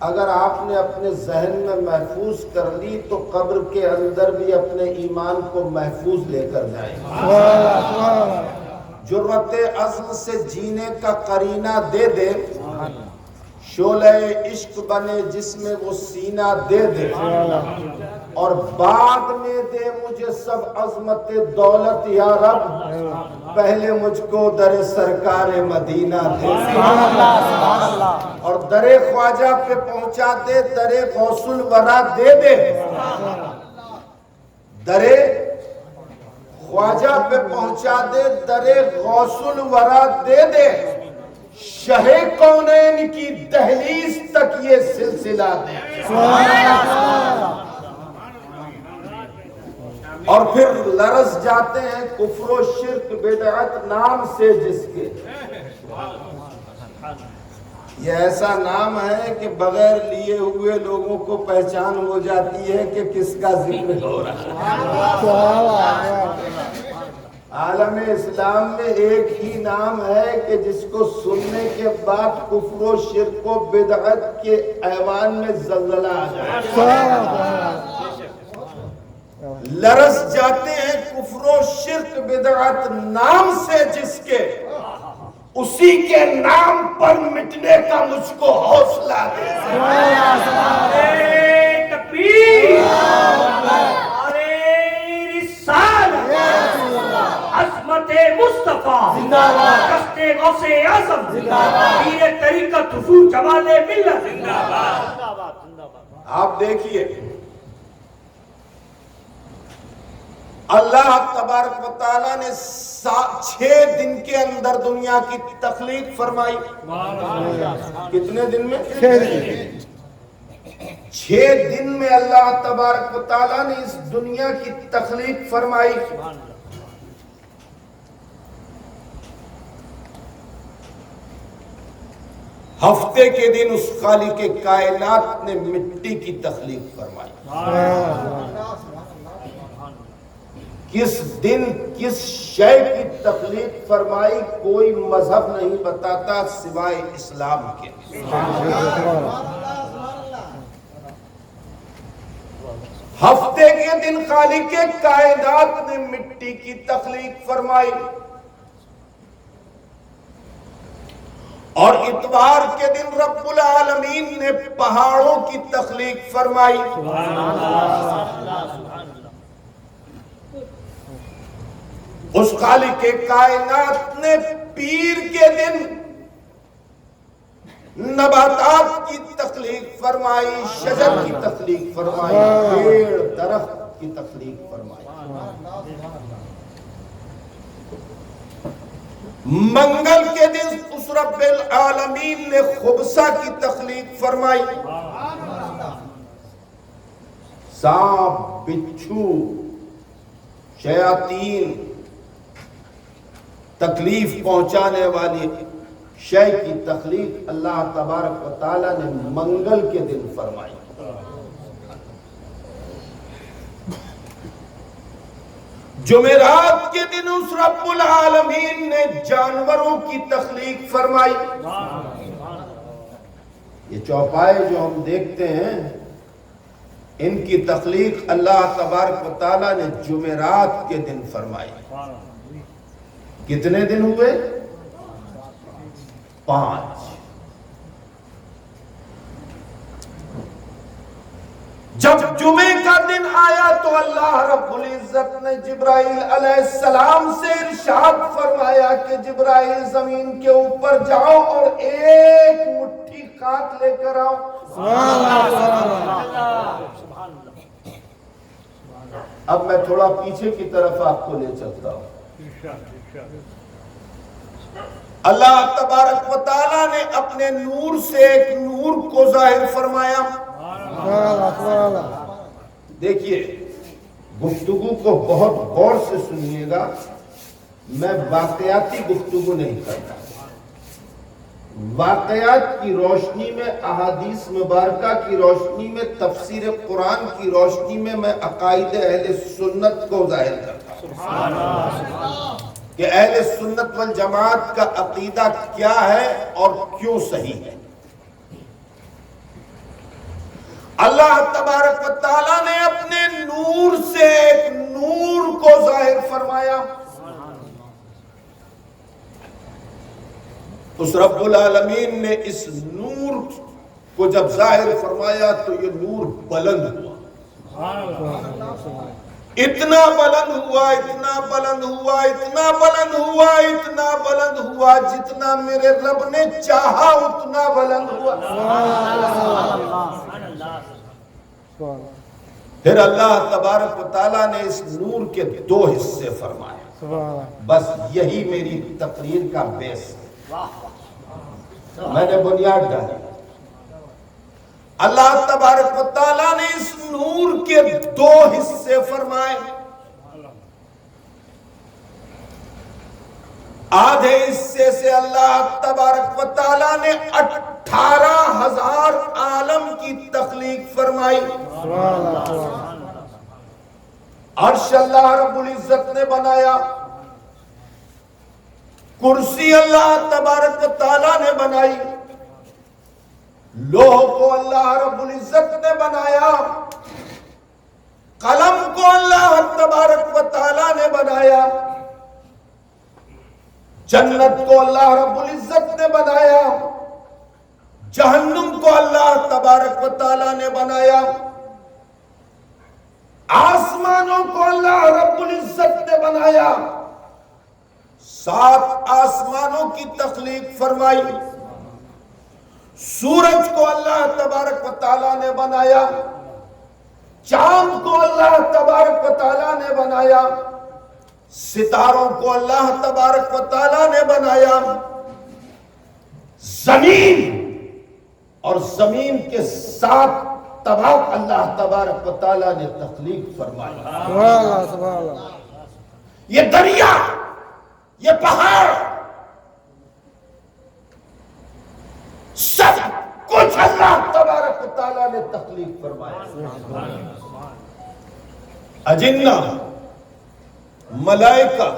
اگر آپ نے اپنے ذہن میں محفوظ کر لی تو قبر کے اندر بھی اپنے ایمان کو محفوظ لے کر جائیں گے۔ جرأت عزم سے جینے کا قرینہ دے دے، شعلہ عشق بنے جس میں وہ سینہ دے دے، اور بعد میں دے مجھے سب عظمت دولت یا رب، پہلے مجھ کو در سرکار مدینہ دے دے، اور در خواجہ پہ پہنچا دے، در غوث الورا دے دے، در خواجہ پہ پہنچا دے، در غوث الورا دے دے، شہ کونین کی دہلیز تک یہ سلسلہ دے۔ اور پھر لرز جاتے ہیں کفر و شرک بدعت نام سے جس کے، یہ ایسا نام ہے کہ بغیر لیے ہوئے لوگوں کو پہچان ہو جاتی ہے کہ کس کا ذکر ہو رہا ہے۔ عالم اسلام میں ایک ہی نام ہے کہ جس کو سننے کے بعد کفر و شرک و بدعت کے ایوان میں زلزلہ آ جائے۔ لرز جاتے ہیں کفر و شرک بدعت نام سے جس کے، اسی کے نام پر مٹنے کا مجھ کو حوصلہ دے۔ تکبیر، عظمت مصطفیٰ زندہ باد، قصد غوث اعظم زندہ باد، پیر طریقت حضور جمال ملت زندہ باد۔ آپ دیکھیے اللہ تبارک و تعالیٰ نے 6 دن کے اندر دنیا کی تخلیق فرمائی۔ کتنے دن میں؟ 6 دن میں اللہ تبارک و تعالیٰ نے اس دنیا کی تخلیق فرمائی۔ ہفتے کے دن اس خالق کائنات نے مٹی کی تخلیق فرمائی۔ کس دن کس شے کی تخلیق فرمائی کوئی مذہب نہیں بتاتا سوائے اسلام کے۔ ہفتے کے دن خالق کائنات نے مٹی کی تخلیق فرمائی، اور اتوار کے دن رب العالمین نے پہاڑوں کی تخلیق فرمائی۔ اس خالق کائنات نے پیر کے دن نباتات کی تخلیق فرمائی، شجر کی تخلیق فرمائی، پیڑ درخت کی تخلیق فرمائی۔ منگل کے دن اس رب العالمین نے خبثہ کی تخلیق فرمائی۔ سانپ، بچھو، شیاطین، تکلیف پہنچانے والی شے کی تخلیق اللہ تبارک و تعالیٰ نے منگل کے دن فرمائی۔ جمعرات کے دن اس رب العالمین نے جانوروں کی تخلیق فرمائی۔ یہ چوپائے جو ہم دیکھتے ہیں ان کی تخلیق اللہ تبارک و تعالیٰ نے جمعرات کے دن فرمائی۔ کتنے دن ہوئے؟ 5۔ جب جمعے کا دن آیا تو اللہ رب العزت نے جبرائیل علیہ السلام سے ارشاد فرمایا کہ جبرائیل زمین کے اوپر جاؤ اور ایک مٹھی خاک لے کر آؤ۔ اب میں تھوڑا پیچھے کی طرف آپ کو لے چلتا ہوں۔ اللہ تبارک و تعالیٰ نے اپنے نور سے ایک نور کو ظاہر فرمایا۔ دیکھیے گفتگو کو بہت غور سے سنیے گا، میں واقعاتی گفتگو نہیں کرتا، واقعات کی روشنی میں، احادیث مبارکہ کی روشنی میں، تفسیر قرآن کی روشنی میں میں عقائد اہل سنت کو ظاہر کرتا ہوں کہ اہل سنت والجماعت کا عقیدہ کیا ہے اور کیوں صحیح ہے۔ اللہ تبارک و تعالیٰ نے اپنے نور سے ایک نور کو ظاہر فرمایا. اس رب العالمین نے اس نور کو جب ظاہر فرمایا تو یہ نور بلند ہوا. اتنا بلند ہوا، اتنا بلند ہوا، اتنا بلند ہوا، اتنا بلند ہوا، جتنا میرے رب نے چاہا اتنا بلند ہوا. پھر اللہ تبارک و تعالیٰ نے اس نور کے 2 حصے فرمائے. بس یہی میری تقریر کا بیس ہے، میں نے بنیاد ڈالی. اللہ تبارک و تعالیٰ نے اس نور کے 2 حصے فرمائے. آدھے حصے سے اللہ تبارک و تعالیٰ نے 18,000 عالم کی تخلیق فرمائی. عرش اللہ رب العزت نے بنایا، کرسی اللہ تبارک و تعالیٰ نے بنائی، لوح کو اللہ رب العزت نے بنایا، قلم کو اللہ تبارک و تعالیٰ نے بنایا، جنت کو اللہ رب العزت نے بنایا، جہنم کو اللہ تبارک و تعالیٰ نے بنایا، آسمانوں کو اللہ رب العزت نے بنایا، 7 آسمانوں کی تخلیق فرمائی، سورج کو اللہ تبارک و تعالیٰ نے بنایا، چاند کو اللہ تبارک و تعالیٰ نے بنایا، ستاروں کو اللہ تبارک و تعالیٰ نے بنایا، زمین اور زمین کے 7 طبق اللہ تبارک و تعالیٰ نے تخلیق فرمایا. یہ دریا، یہ پہاڑ، سب کچھ اللہ تبارک و تعالیٰ نے تخلیق فرمایا. اجنہ، ملائکہ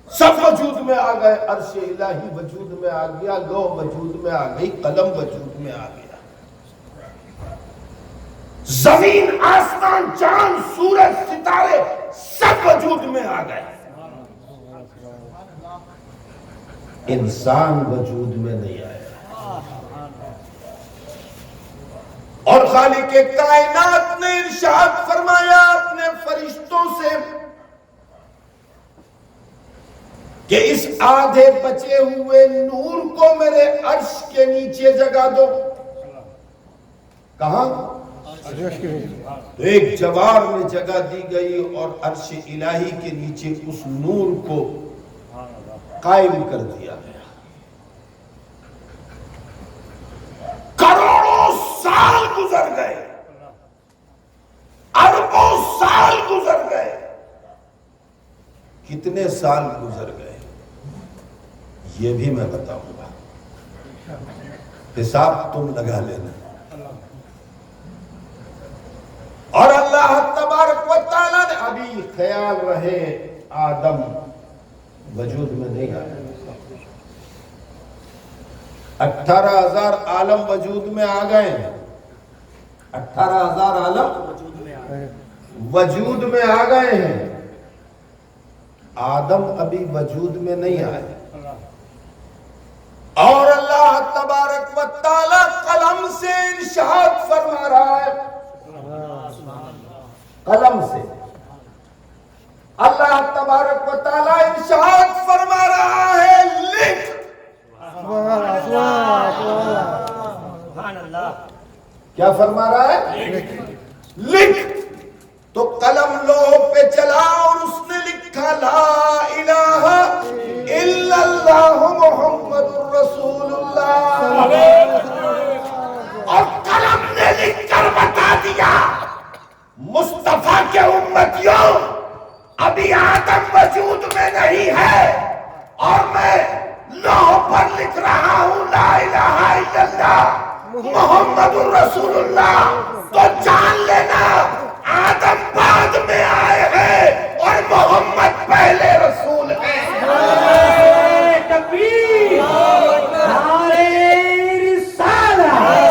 سب وجود میں آ گئے، عرش الہی وجود میں آ گیا، لوح وجود میں آ گئی، قلم وجود میں آ گیا، زمین، آسمان، چاند، سورج، ستارے سب وجود میں آ گئے. انسان وجود میں نہیں آیا. اور خالق کائنات نے ارشاد فرمایا اپنے فرشتوں سے کہ اس آدھے بچے ہوئے نور کو میرے عرش کے نیچے جگہ دو. کہاں؟ تو ایک جوار میں جگہ دی گئی اور عرش الہی کے نیچے اس نور کو قائم کر دیا گیا. کروڑوں سال گزر گئے، اربوں سال گزر گئے. کتنے سال گزر گئے یہ بھی میں بتاؤں گا، حساب تم لگا لینا. اور اللہ تبارک و تعالیٰ نے، ابھی خیال رہے آدم وجود میں نہیں آیا، 18,000 عالم وجود میں آ گئے، 18,000 عالم وجود میں آ گئے ہیں، آدم ابھی وجود میں نہیں آئے. اور اللہ تبارک و تعالی قلم سے ارشاد فرما رہا ہے، قلم سے اللہ تبارک و تعالی ارشاد فرما رہا ہے، لکھ. کیا فرما رہا ہے؟ لکھ. تو قلم لوح پہ چلا اور اس نے لکھا لا الہ الا اللہ محمد رسول اللہ. اور قلم نے لکھ کر بتا دیا مصطفیٰ کے امتیوں، ابھی آدم وجود میں نہیں ہے اور میں لوح پر لکھ رہا ہوں لا الہ الا اللہ محمد رسول اللہ. تو جان لینا آدم بعد میں آئے ہیں اور محمد پہلے رسول ہیں. تکبیر، نعرہ رسالت،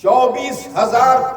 1,24,000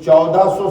1400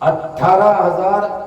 18,000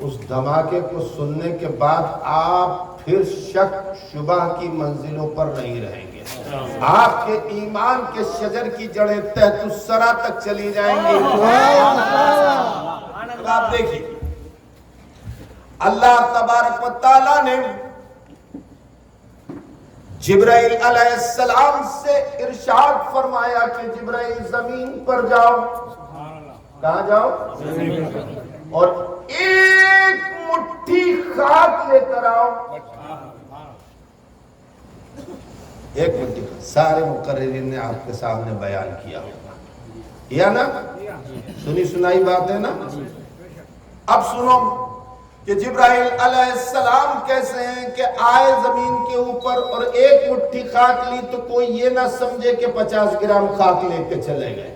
اس دھماکے کو سننے کے بعد آپ پھر شک شبہ کی منزلوں پر نہیں رہیں گے. آپ کے ایمان کے شجر کی جڑیں تحت الثری تک چلی جائیں گی. آپ دیکھیے اللہ تبارک و تعالیٰ نے جبرائیل علیہ السلام سے ارشاد فرمایا کہ جبرائیل زمین پر جاؤ. کہاں جاؤ؟ اور ایک مٹھی خاک لے کر آؤ. ایک مٹھی. سارے مقررین نے آپ کے سامنے بیان کیا ہوگا یا نا؟ سنی سنائی بات ہے نا؟ اب سنو کہ جبرائیل علیہ السلام کیسے ہیں کہ آئے زمین کے اوپر اور ایک مٹھی خاک لی تو کوئی یہ نہ سمجھے کہ 50 گرام خاک لے کے چلے گئے.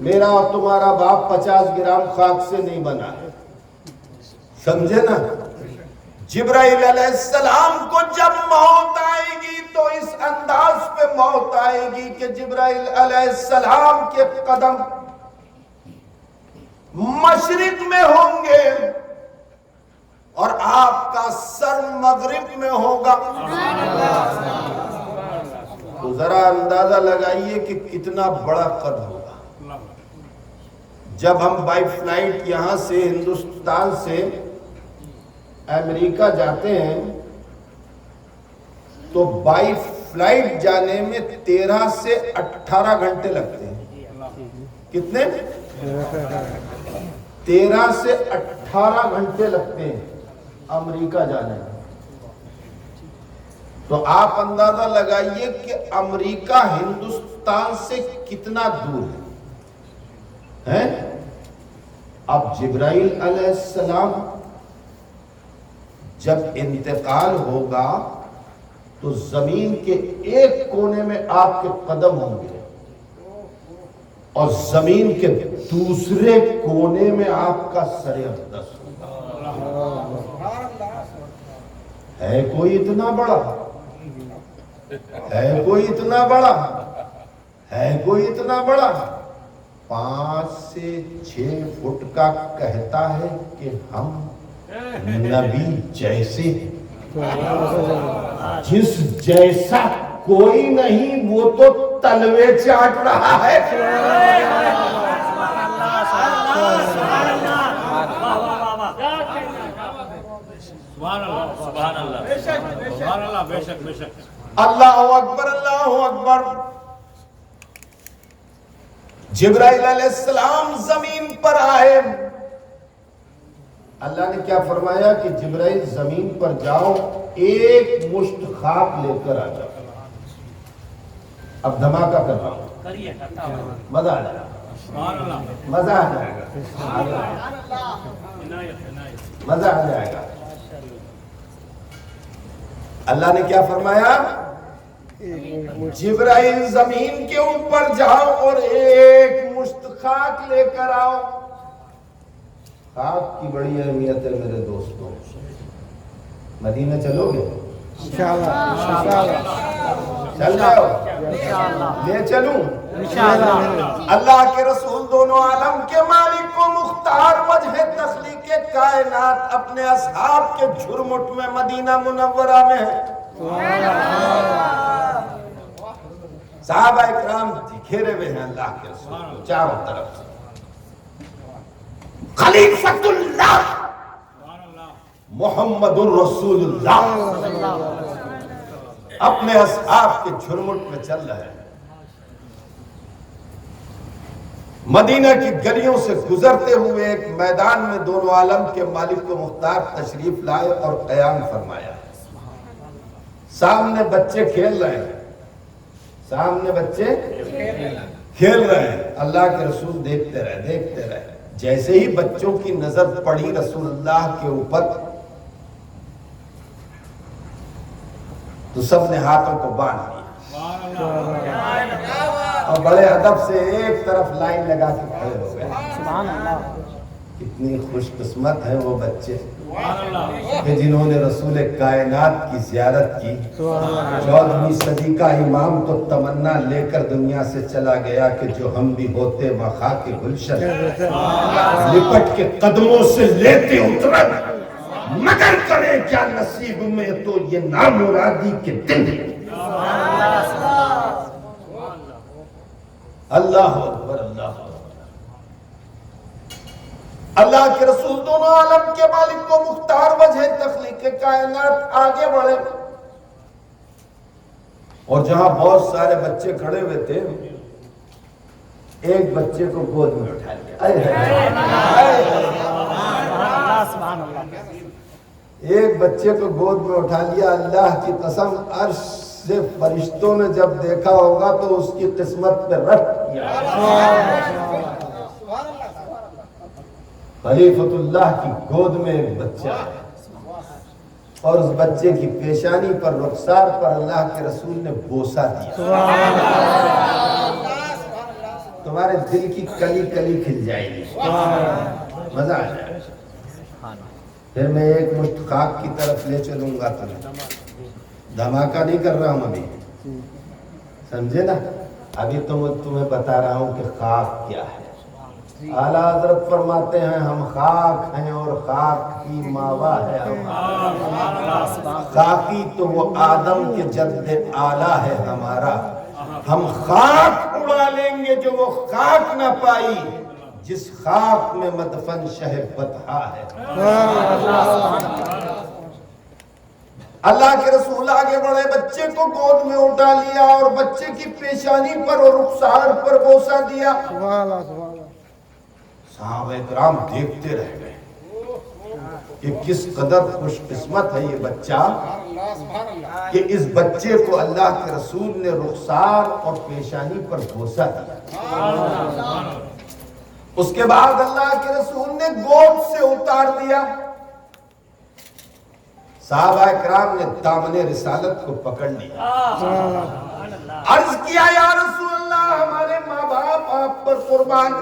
میرا اور تمہارا باپ 50 گرام خاک سے نہیں بنا ہے. سمجھے نا؟ جبرائیل علیہ السلام کو جب موت آئے گی تو اس انداز پہ موت آئے گی کہ جبرائیل علیہ السلام کے قدم مشرق میں ہوں گے اور آپ کا سر مغرب میں ہوگا. تو ذرا اندازہ لگائیے کہ کتنا بڑا قد ہوگا. جب ہم بائی فلائٹ یہاں سے ہندوستان سے امریکہ جاتے ہیں تو بائی فلائٹ جانے میں 13 سے 18 گھنٹے لگتے ہیں. کتنے؟ 13 سے 18 گھنٹے لگتے ہیں امریکہ جانے میں. تو آپ اندازہ لگائیے کہ امریکہ ہندوستان سے کتنا دور ہے. اب جبرائیل علیہ السلام جب انتقال ہوگا تو زمین کے ایک کونے میں آپ کے قدم ہوں گے اور زمین کے دوسرے کونے میں آپ کا سر اقدس ہوگا. ہے کوئی اتنا بڑا؟ ہے کوئی اتنا بڑا؟ ہے کوئی اتنا بڑا؟ 5 سے 6 فٹ کا کہتا ہے کہ ہم نبی جیسے، جس جیسا کوئی نہیں وہ تو تلوے چاٹ رہا ہے. اللہ اکبر، اللہ اکبر. جبرائیل علیہ السلام زمین پر آئے. اللہ نے کیا فرمایا کہ جبرائیل زمین پر جاؤ، ایک مشت خاک لے کر آ جاؤ. اب دھماکہ کر رہا ہوں، مزہ آ جائے گا. مزہ آ جائے گا. مزہ آ جائے گا. اللہ نے کیا فرمایا؟ جبرائیل زمین کے اوپر جاؤ اور ایک مشت خاک لے کر آؤ. خاک کی بڑی اہمیت ہے میرے دوستوں. مدینہ چلو گے؟ انشاءاللہ. چل جاؤ؟ لے چلوں؟ اللہ کے رسول دونوں عالم کے مالک کو مختار وجہ تخلیق کائنات اپنے اصحاب کے جھرمٹ میں مدینہ منورہ میں ہے. صحابہ اکرام گھیرے ہوئے ہیں اللہ کے رسول چاروں طرف سے. خلیفۃ اللہ محمد الرسول اللہ اپنے اصحاب کے جھرمٹ میں چل رہے ہیں. مدینہ کی گلیوں سے گزرتے ہوئے ایک میدان میں دونوں عالم کے مالک کو مختار تشریف لائے اور قیام فرمایا. سامنے بچے کھیل رہے ہیں. سامنے بچے کھیل رہے ہیں. اللہ کے رسول دیکھتے رہے دیکھتے رہے. جیسے ہی بچوں کی نظر پڑی رسول اللہ کے اوپر تو سب نے ہاتھوں کو باندھ لیا اور بڑے ادب سے ایک طرف لائن لگا کے کھڑے ہو گئے. کتنی خوش قسمت ہیں وہ بچے کہ جنہوں نے رسول کائنات کی زیارت کی۔ 14ویں صدی کا امام تو تمنا لے کر دنیا سے چلا گیا کہ جو ہم بھی ہوتے وہاں کے گلشن لپٹ کے قدموں سے لیتے اترت، مگر کرے کیا نصیب میں تو یہ نامرادی کے دن۔ اللہ اکبر، اللہ اکبر۔ اللہ کے رسول دونوں عالم کے مالک کو مختار وجہ تخلیق کائنات آگے بڑھے، اور جہاں بہت سارے بچے کھڑے ہوئے تھے، ایک بچے کو گود میں اٹھا لیا۔ ایک بچے کو گود میں اٹھا لیا۔ اللہ کی قسم عرش سے فرشتوں نے جب دیکھا ہوگا تو اس کی قسمت پہ رٹ کیا۔ خلیفۃ اللہ کی گود میں ایک بچہ ہے، اور اس بچے کی پیشانی پر، رخسار پر اللہ کے رسول نے بوسہ دیا۔ تمہارے دل کی کلی کلی کھل جائے گی، مزہ آ جائے گا۔ پھر میں ایک مشت خاک کی طرف لے چلوں گا تمہیں، دھماکہ نہیں کر رہا ہوں ابھی، سمجھے نا؟ ابھی تو میں تمہیں بتا رہا ہوں کہ خاک کیا ہے۔ اعلیٰ حضرت فرماتے ہیں ہم خاک ہیں اور خاک کی ماوا ہے ہمارا۔ خاکی تو وہ آدم کے جد اعلیٰ ہے ہمارا، ہم خاک اڑا لیں گے جو وہ خاک نہ پائی جس خاک میں مدفن شہ بطحا ہے۔ اللہ کے رسول آگے بڑھے، بچے کو گود میں اٹھا لیا اور بچے کی پیشانی پر اور رخسار پر بوسہ دیا۔ صحابہ کرام دیکھتے رہ گئے کہ کس قدر خوش قسمت ہے یہ بچہ کہ اس بچے کو اللہ کے رسول نے رخسار اور پیشانی پر بوسہ دیا۔ اس کے بعد اللہ کے رسول نے گود سے اتار دیا۔ صحابہ کرام نے دامن رسالت کو پکڑ لیا، عرض کیا یا رسول اللہ ہمارے ماں باپ آپ پر قربان،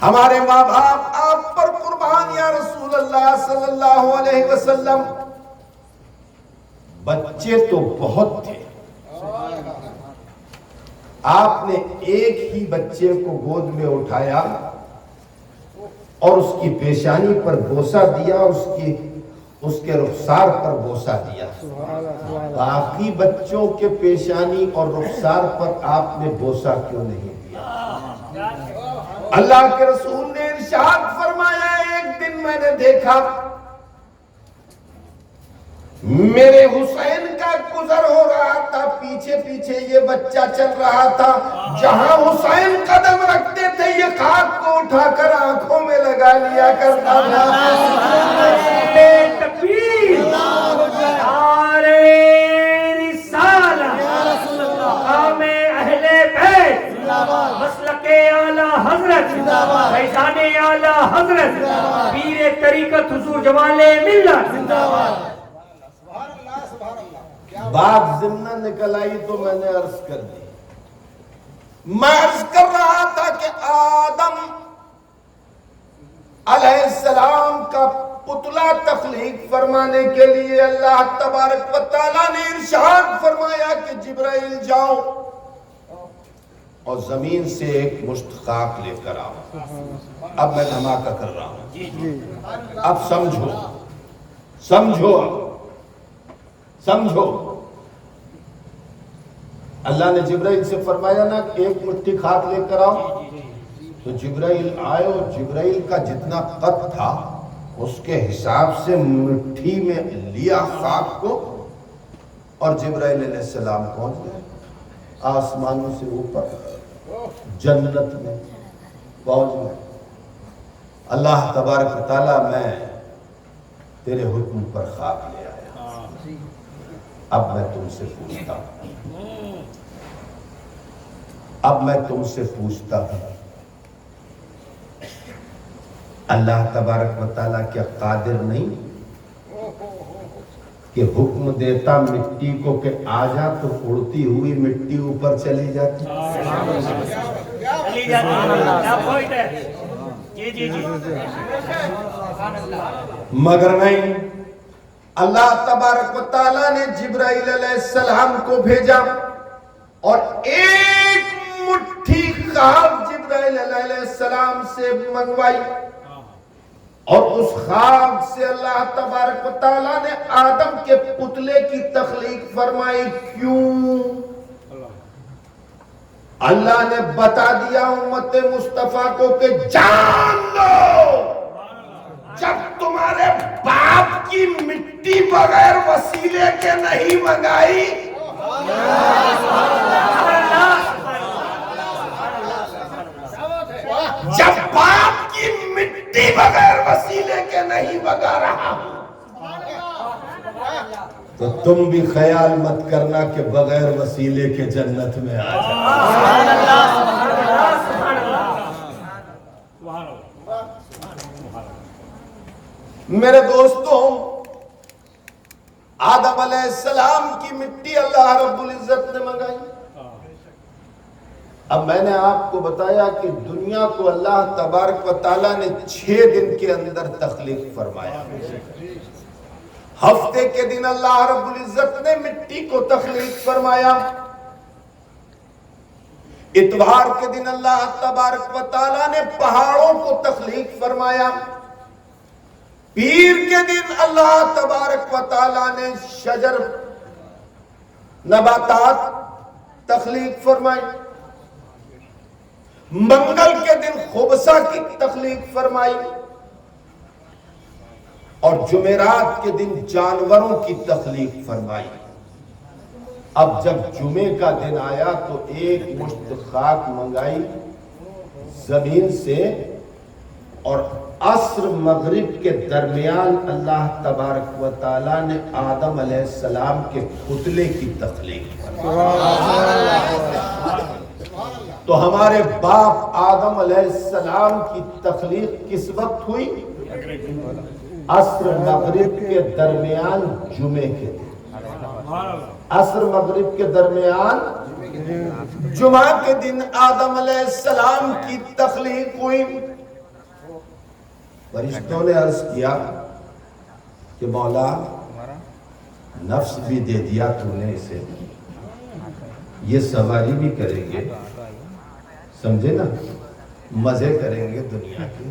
ہمارے ماں باپ آپ پر قربان یا رسول اللہ صلی اللہ علیہ وسلم۔ بچے تو بہت تھے، آپ نے ایک ہی بچے کو گود میں اٹھایا اور اس کی پیشانی پر بوسہ دیا، اس کے رخسار پر بوسہ دیا۔ باقی بچوں کے پیشانی اور رخسار پر آپ نے بوسہ کیوں نہیں دیا؟ اللہ کے رسول نے ارشاد فرمایا ایک دن میں نے دیکھا میرے حسین کا گزر ہو رہا تھا، پیچھے پیچھے یہ بچہ چل رہا تھا، جہاں حسین قدم رکھتے تھے یہ خاک کو اٹھا کر آنکھوں میں لگا لیا کرتا تھا۔ تکبیر، نعرہ رسالت، مقام اہل بیت، مسلک اعلیٰ حضرت، فیضان اعلیٰ حضرت، پیر طریقت حضور جمال ملت۔ بات ضمن نکل آئی تو میں نے عرض کر دی۔ میں عرض کر رہا تھا کہ آدم علیہ السلام کا پتلا تخلیق فرمانے کے لیے اللہ تبارک و تعالیٰ نے ارشاد فرمایا کہ جبرائیل جاؤ اور زمین سے ایک مشت خاک لے کر آؤ۔ اب میں دھماکہ کر رہا ہوں، اب سمجھو سمجھو سمجھو۔ اللہ نے جبرائیل سے فرمایا نا کہ ایک مٹھی خاک لے کر آؤ، تو جبرائیل آئے اور جبرائیل کا جتنا قد تھا اس کے حساب سے مٹھی میں لیا خاک کو، اور جبرائیل علیہ السلام پہنچ گئے آسمانوں سے اوپر جنت میں پہنچ گئے۔ اللہ تبارک و تعالیٰ میں تیرے حکم پر خاک لے آیا، اب میں تم سے پوچھتا ہوں، اب میں تم سے پوچھتا ہوں، اللہ تبارک و تعالیٰ کیا قادر نہیں کہ حکم دیتا مٹی کو کہ آ جا تو اڑتی ہوئی مٹی اوپر چلی جاتی؟ کیا پوائنٹ ہے؟ جی جی جی مگر نہیں، اللہ تبارک و تعالیٰ نے جبرائیل علیہ السلام کو بھیجا اور ایک مٹھی خاک جبرائیل علیہ السلام سے منگوائی، اور اس خاک سے اللہ تبارک و تعالیٰ نے آدم کے پتلے کی تخلیق فرمائی۔ کیوں؟ اللہ نے بتا دیا امت مصطفیٰ کو کہ جان لو، جب تمہارے باپ کی مٹی بغیر وسیلے کے نہیں منگائی، جب باپ کی مٹی بغیر وسیلے کے نہیں منگا رہا ہوں، تو تم بھی خیال مت کرنا کہ بغیر وسیلے کے جنت میں آ جاؤ۔ میرے دوستوں، آدم علیہ السلام کی مٹی اللہ رب العزت نے منگائی۔ اب میں نے آپ کو بتایا کہ دنیا کو اللہ تبارک و تعالیٰ نے 6 دن کے اندر تخلیق فرمایا۔ ہفتے کے دن اللہ رب العزت نے مٹی کو تخلیق فرمایا، اتوار کے دن اللہ تبارک و تعالیٰ نے پہاڑوں کو تخلیق فرمایا، پیر کے دن اللہ تبارک و تعالیٰ نے شجر نباتات تخلیق فرمائی، منگل کے دن خبزہ کی تخلیق فرمائی، اور جمعرات کے دن جانوروں کی تخلیق فرمائی۔ اب جب جمعے کا دن آیا تو ایک مشت خاک منگائی زمین سے، اور عصر مغرب کے درمیان اللہ تبارک و تعالیٰ نے آدم علیہ السلام کے پتلے کی تخلیق فرمائی۔ تو ہمارے باپ آدم علیہ السلام کی تخلیق کس وقت ہوئی؟ عصر مغرب کے درمیان جمعے کے دن، عصر مغرب کے درمیان جمعہ کے دن آدم علیہ السلام کی تخلیق ہوئی۔ فرشتوں نے عرض کیا کہ مولا، نفس بھی دے دیا تو نے اسے، یہ سواری بھی کریں گے، سمجھے نا، مزے کریں گے دنیا کے۔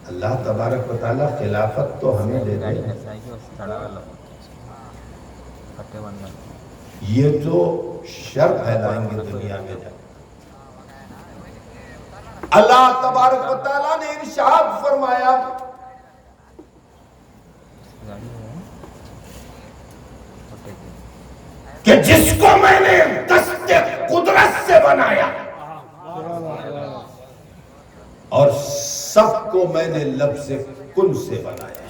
اللہ تبارک و تعالیٰ خلافت تو ہمیں دے دے، یہ جو شر پھیلائیں گے دنیا میں جا، اللہ تبارک و تعالیٰ نے ارشاد فرمایا کہ جس کو میں نے دست قدرت سے بنایا اور سب کو میں نے لفظ کن سے بنایا،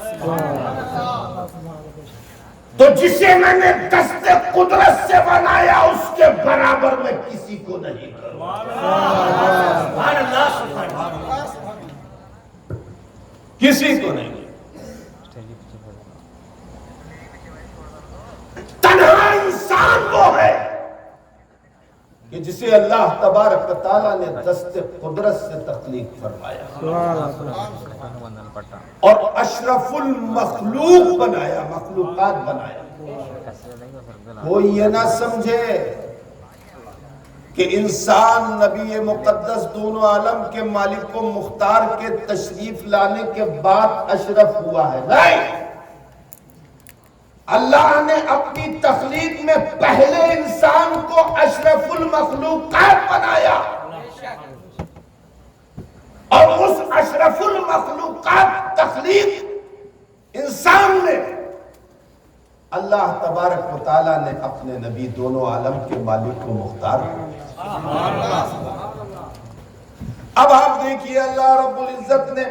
تو جسے میں نے دست قدرت سے بنایا اس کے برابر میں کسی کو نہیں کروں، کسی کو نہیں۔ تنہا انسان وہ ہے کہ جسے اللہ تبارک و تعالیٰ نے دست قدرت سے تخلیق فرمایا اور اشرف المخلوق بنایا، مخلوقات بنایا۔ کوئی یہ نہ سمجھے کہ انسان نبی مقدس دونوں عالم کے مالک و مختار کے تشریف لانے کے بعد اشرف ہوا ہے، نہیں۔ اللہ نے اپنی تخلیق میں پہلے انسان کو اشرف المخلوقات بنایا، اور اس اشرف المخلوقات تخلیق انسان میں اللہ تبارک و تعالیٰ نے اپنے نبی دونوں عالم کے مالک کو مختار کیا۔ اب آپ دیکھیے اللہ رب العزت نے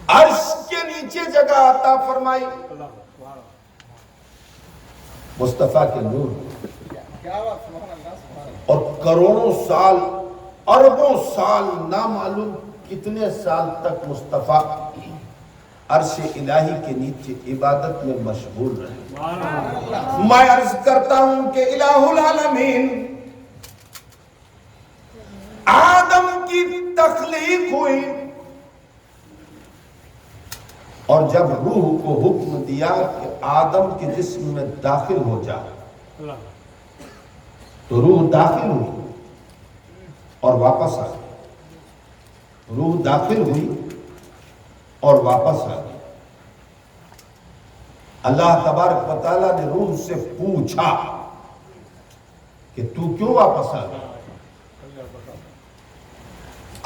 عرش کے نیچے جگہ عطا فرمائی، مصطفیٰ کے نور، اور کروڑوں سال، اربوں سال، نامعلوم کتنے سال تک مصطفیٰ عرش الہی کے نیچے عبادت میں مشغول رہے۔ میں عرض کرتا ہوں کہ الہ العالمین آدم کی تخلیق ہوئی اور جب روح کو حکم دیا کہ آدم کے جسم میں داخل ہو جا تو روح داخل ہوئی اور واپس آ گئی۔ روح داخل ہوئی اور واپس آ گئی۔ اللہ تبارک و تعالیٰ نے روح سے پوچھا کہ تو کیوں واپس آ گیا؟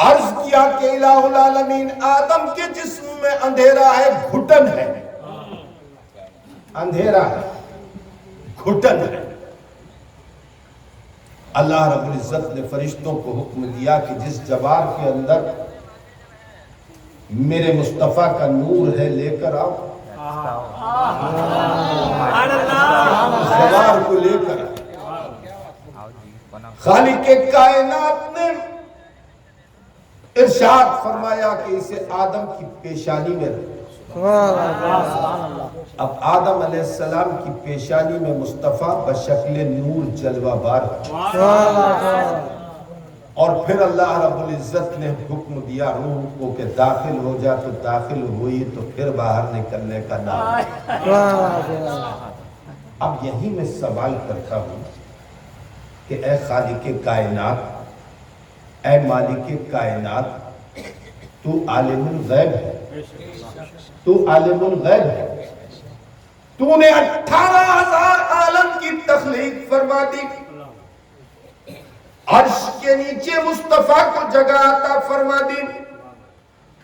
عرض کیا کہ الہ العالمین آدم کے جسم میں اندھیرا ہے، گھٹن ہے، اندھیرا ہے، گھٹن ہے۔ اللہ رب العزت نے فرشتوں کو حکم دیا کہ جس جوار کے اندر میرے مصطفیٰ کا نور ہے لے کر آؤ، جوار کو لے کر آؤ۔ خالق کائنات نے ارشاد فرمایا کہ اسے آدم کی پیشانی میں رکھو۔ اب آدم علیہ السلام کی پیشانی میں مصطفیٰ بشکل نور جلوہ بار اور پھر اللہ رب العزت نے حکم دیا روح کو کہ داخل ہو جا، تو داخل ہوئی تو پھر باہر نکلنے کا نام۔ اب یہی میں سوال کرتا ہوں کہ اے خالق کائنات، اے مالک کائنات، تو عالم الغیب ہے، تو عالم الغیب ہے، تو نے 18,000 عالم کی تخلیق فرما دی، عرش کے نیچے مصطفیٰ کو جگہ عطا فرما دی،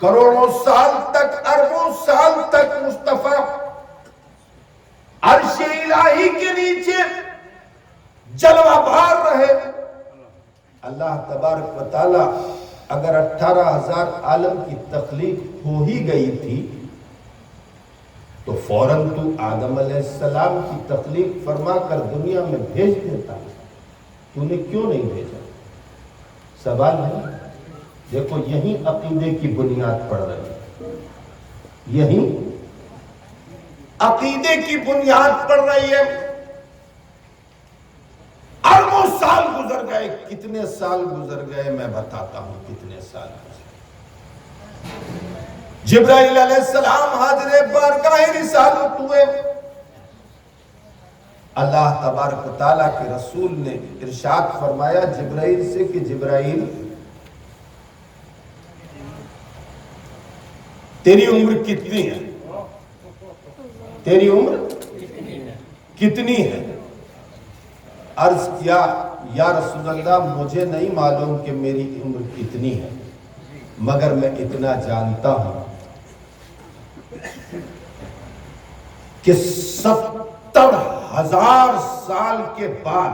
کروڑوں سال تک، اربوں سال تک مصطفیٰ عرش الہی کے نیچے جلوہ بھار رہے۔ اللہ تبارک و تعالی اگر 18,000 عالم کی تخلیق ہو ہی گئی تھی تو فوراً تو آدم علیہ السلام کی تخلیق فرما کر دنیا میں بھیج دیتا، تو نے کیوں نہیں بھیجا؟ سوال ہے۔ دیکھو یہی عقیدے کی بنیاد پڑ رہی ہے، یہی عقیدے کی بنیاد پڑ رہی ہے۔ اربوں سال گزر گئے، کتنے سال گزر گئے میں بتاتا ہوں کتنے سال گزر گئے۔ جبرائیل علیہ السلام حاضر بارگاہ رسالت ہوئے، اللہ تبارک و تعالیٰ کے رسول نے ارشاد فرمایا جبرائیل سے کہ جبرائیل تیری عمر کتنی ہے؟ تیری عمر کتنی ہے؟ عرض کیا یا رسول اللہ مجھے نہیں معلوم کہ میری عمر کتنی ہے، مگر میں اتنا جانتا ہوں کہ 70,000 سال کے بعد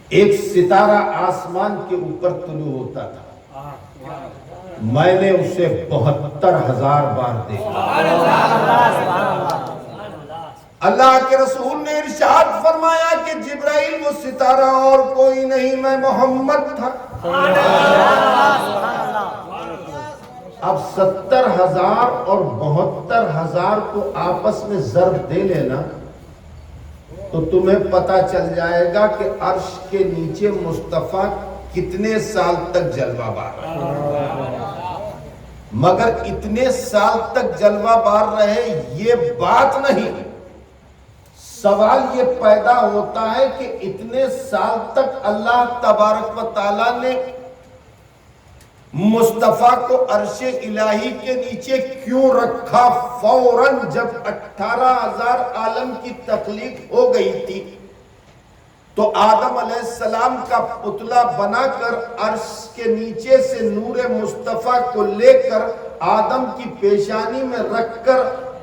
ایک ستارہ آسمان کے اوپر طلوع ہوتا تھا، میں نے اسے 72,000 بار دیکھا۔ اللہ کے رسول نے ارشاد فرمایا کہ جبرائیل وہ ستارہ اور کوئی نہیں، میں محمد تھا۔ اب 70,000 اور 72,000 کو آپس میں ضرب دے لینا تو تمہیں پتا چل جائے گا کہ عرش کے نیچے مصطفیٰ کتنے سال تک جلوہ بار رہے۔ مگر اتنے سال تک جلوہ بار رہے یہ بات نہیں، سوال یہ پیدا ہوتا ہے کہ اتنے سال تک اللہ تبارک و تعالیٰ نے مصطفیٰ کو عرش الہی کے نیچے کیوں رکھا؟ فوراً جب 18,000 عالم کی تخلیق ہو گئی تھی تو آدم علیہ السلام کا پتلا بنا کر عرش کے نیچے سے نور مصطفیٰ کو لے کر آدم کی پیشانی میں رکھ کر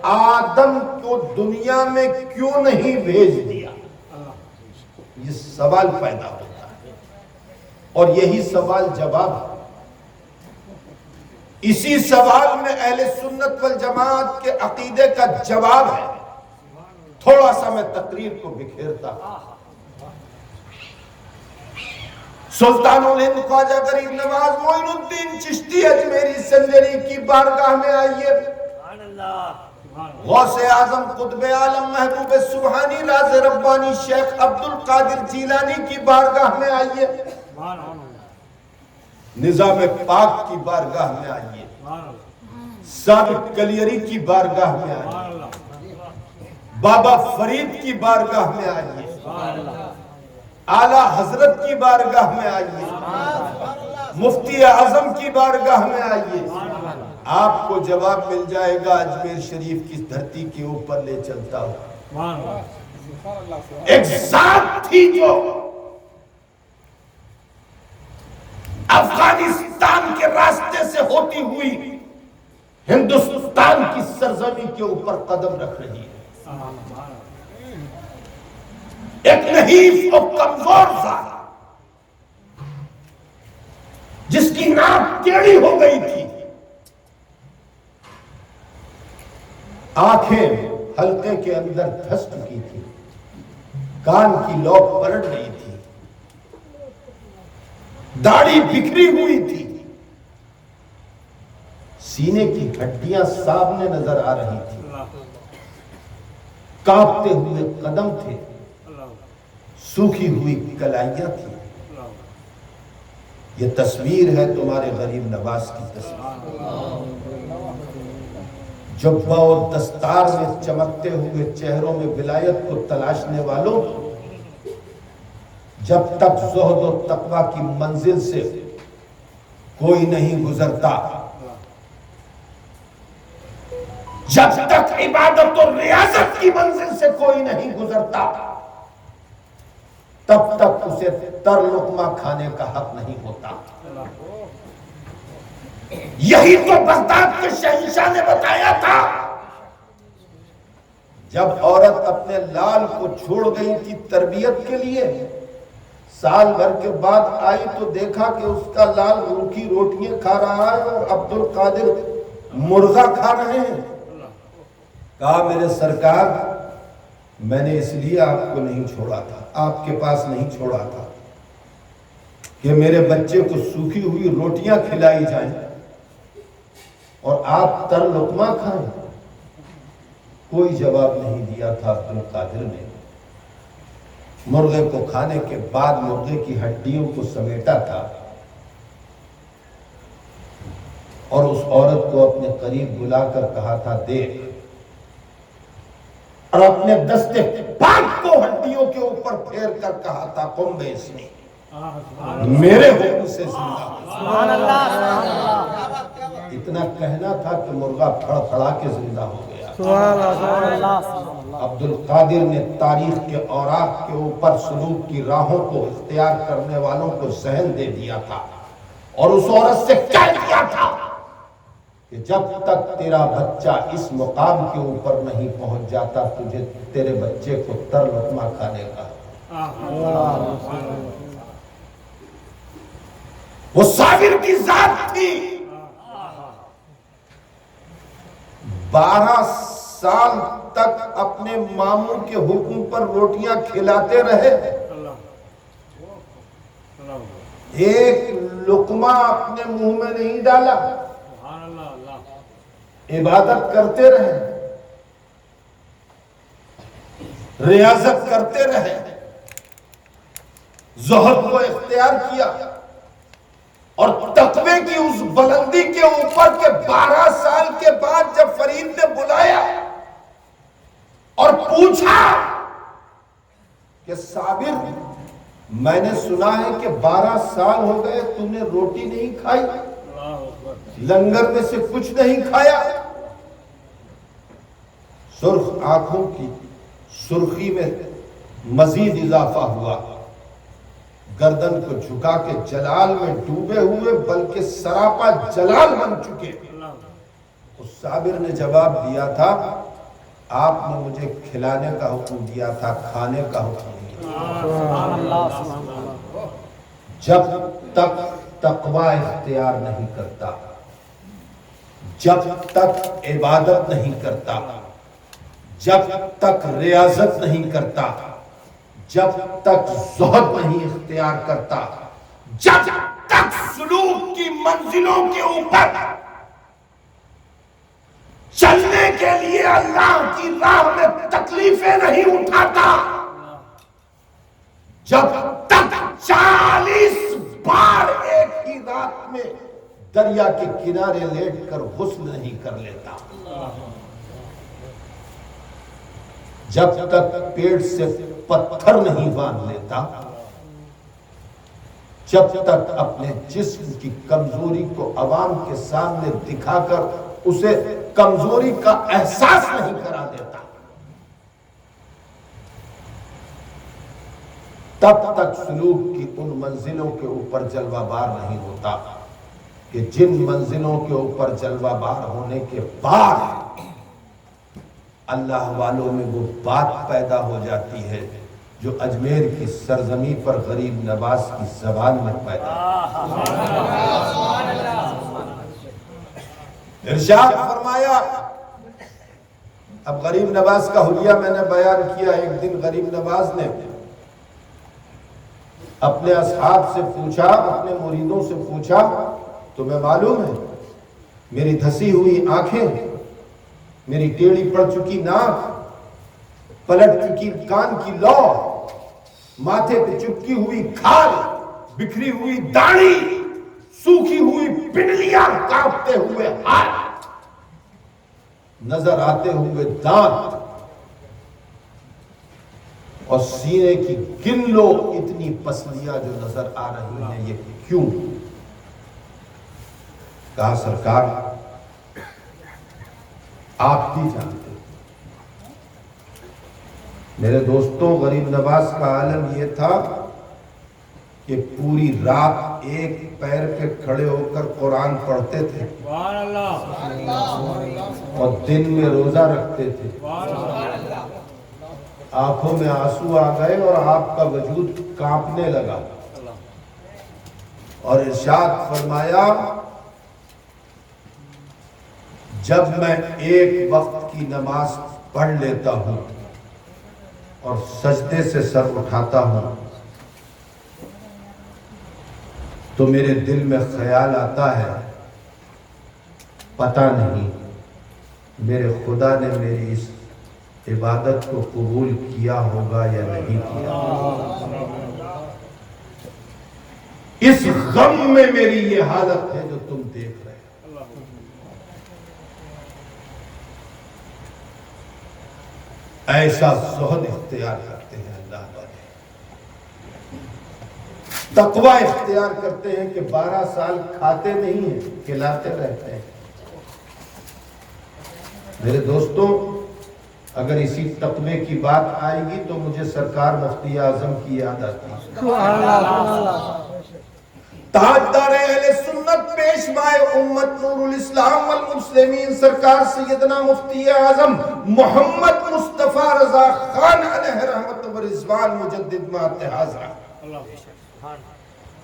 آدم کو دنیا میں کیوں نہیں بھیج دیا؟ یہ سوال پیدا ہوتا ہے اور یہی سوال جواب ہے۔ اسی سوال میں اہل سنت والجماعت کے عقیدے کا جواب ہے۔ تھوڑا سا میں تقریر کو بکھیرتا ہوں۔ سلطان الہند خواجہ غریب نواز معین الدین چشتی اجمیری سنجری کی بارگاہ میں آئیے، غوث اعظم قطب عالم محبوب سبحانی راز ربانی شیخ عبد القادر جیلانی کی بارگاہ میں آئیے، نظام پاک کی بارگاہ میں آئیے، ثابت کلیری کی بارگاہ میں آئیے، بابا فرید کی بارگاہ میں آئیے، اعلیٰ حضرت کی بارگاہ میں آئیے، مفتی اعظم کی بارگاہ میں آئیے، آپ کو جواب مل جائے گا۔ اجمیر شریف کی دھرتی کے اوپر لے چلتا ہوں، ایک ذات تھی جو افغانستان کے راستے سے ہوتی ہوئی ہندوستان کی سرزمین کے اوپر قدم رکھ رہی ہے، ایک نحیف اور کمزور ذات جس کی ناک ٹیڑھی ہو گئی تھی، آنکھیں حلقے کے اندر دھس چکی تھی، کان کی لوک پلٹ رہی تھی، داڑھی بکھری ہوئی تھی، سینے کی ہڈیاں سامنے نظر آ رہی تھی، کانپتے ہوئے قدم تھے، سوکھی ہوئی کلائیاں تھیں۔ یہ تصویر ہے تمہارے غریب نواز کی تصویر، جبہ و دستار میں چمکتے ہوئے چہروں میں ولایت کو تلاشنے والوں، جب تک زہد و تقوی کی منزل سے کوئی نہیں گزرتا، جب تک عبادت و ریاضت کی منزل سے کوئی نہیں گزرتا، تب تک اسے تر لقمہ کھانے کا حق نہیں ہوتا۔ یہی تو بغداد کے شہنشاہ نے بتایا تھا، جب عورت اپنے لال کو چھوڑ گئی تھی تربیت کے لیے، سال بھر کے بعد آئی تو دیکھا کہ اس کا لال روکھی روٹیاں کھا رہا ہے اور عبد القادر مرغا کھا رہے ہیں۔ کہا میرے سرکار، میں نے اس لیے آپ کو نہیں چھوڑا تھا، آپ کے پاس نہیں چھوڑا تھا کہ میرے بچے کو سوکھی ہوئی روٹیاں کھلائی جائیں اور آپ تر لقمہ کھائیں۔ کوئی جواب نہیں دیا تھا عبد القادر نے۔ مرغے کو کھانے کے بعد مرغے کی ہڈیوں کو سمیٹا تھا اور اس عورت کو اپنے قریب بلا کر کہا تھا دیکھ، اور اپنے دستے پاک کو ہڈیوں کے اوپر پھیر کر کہا تھا قم بیسنی، میرے حکم سے زندہ۔ سبحان اللہ۔ اتنا کہنا تھا کہ مرغا پھڑ پھڑا کے زندہ ہو گیا۔ عبد القادر نے تاریخ کے اوراق کے اوپر سلوک کی راہوں کو اختیار کرنے والوں کو ذہن دے دیا تھا اور اس عورت سے کہہ دیا تھا کہ جب تک تیرا بچہ اس مقام کے اوپر نہیں پہنچ جاتا، تجھے تیرے بچے کو تر لقمہ کھانے کا۔ وہ صابر کی ذات تھی، 12 سال تک اپنے ماموں کے حکم پر روٹیاں کھلاتے رہے، ایک لقمہ اپنے منہ میں نہیں ڈالا، عبادت کرتے رہے، ریاضت کرتے رہے، زہد کو اختیار کیا، اور تقوی کی اس بلندی کے اوپر کہ 12 سال کے بعد جب فرید نے بلایا اور پوچھا کہ صابر، میں نے سنا ہے کہ 12 سال ہو گئے تم نے روٹی نہیں کھائی، لنگر میں سے کچھ نہیں کھایا۔ سرخ آنکھوں کی سرخی میں مزید اضافہ ہوا، گردن کو جھکا کے جلال میں ڈوبے ہوئے بلکہ سراپا جلال بن چکے۔ اس صابر نے جواب دیا تھا، آپ نے مجھے کھلانے کا حکم دیا تھا، کھانے کا حکم دیا۔ جب تک تقوی اختیار نہیں کرتا، جب تک عبادت نہیں کرتا، جب تک ریاضت نہیں کرتا، جب تک زہد نہیں اختیار کرتا، جب تک سلوک کی منزلوں کے اوپر چلنے کے لیے اللہ کی راہ میں تکلیفیں نہیں اٹھاتا، جب تک 40 بار ایک ہی رات میں دریا کے کنارے لیٹ کر غسل نہیں کر لیتا، جب تک پیٹ سے پتھر نہیں باندھ لیتا، جب تک اپنے جسم کی کمزوری کو عوام کے سامنے دکھا کر اسے کمزوری کا احساس نہیں کرا دیتا، تب تک سلوک کی ان منزلوں کے اوپر جلوہ بار نہیں ہوتا کہ جن منزلوں کے اوپر جلوہ بار ہونے کے بعد اللہ والوں میں وہ بات پیدا ہو جاتی ہے جو اجمیر کی سرزمین پر غریب نواز کی زبان میں پیدا ارشاد فرمایا۔ اب غریب نواز کا حلیہ میں نے بیان کیا۔ ایک دن غریب نواز نے اپنے اصحاب سے پوچھا، اپنے مریدوں سے پوچھا، تمہیں معلوم ہے میری دھسی ہوئی آنکھیں، میری ٹیڑھی پڑ چکی ناک، پلٹ چکی کان کی لو، ماتھے پہ چپکی ہوئی کھال، بکھری ہوئی داڑھی، سوکھی ہوئی پنڈلیاں، کانپتے ہوئے ہاتھ، نظر آتے ہوئے دانت اور سینے کی گن لو اتنی پسلیاں جو نظر آ رہی ہیں، یہ کیوں؟ کہا سرکار آپ بھی جانتے ہیں۔ میرے دوستوں، غریب نواز کا عالم یہ تھا کہ پوری رات ایک پیر پہ کھڑے ہو کر قرآن پڑھتے تھے اور دن میں روزہ رکھتے تھے۔ آنکھوں میں آنسو آ گئے اور آپ کا وجود کانپنے لگا اور ارشاد فرمایا، جب میں ایک وقت کی نماز پڑھ لیتا ہوں اور سجدے سے سر اٹھاتا ہوں تو میرے دل میں خیال آتا ہے، پتہ نہیں میرے خدا نے میری اس عبادت کو قبول کیا ہوگا یا نہیں کیا۔ اس غم میں میری یہ حالت ہے جو تم دیکھ رہے ہو۔ ایسا زہد اختیار کرتے ہیں اللہ والے، تقوی اختیار کرتے ہیں کہ 12 سال کھاتے نہیں ہیں، کھلاتے رہتے ہیں۔ میرے دوستوں، اگر اسی تقوی کی بات آئے گی تو مجھے سرکار مفتی اعظم کی یاد آتی ہے۔ تاجدار اہل سنت، پیشوائے امت، نور الاسلام والمسلمین، سرکار سیدنا مفتی اعظم محمد مصطفیٰ رضا خان علیہ رحمت و رضوان مجدد مات حاضرہ،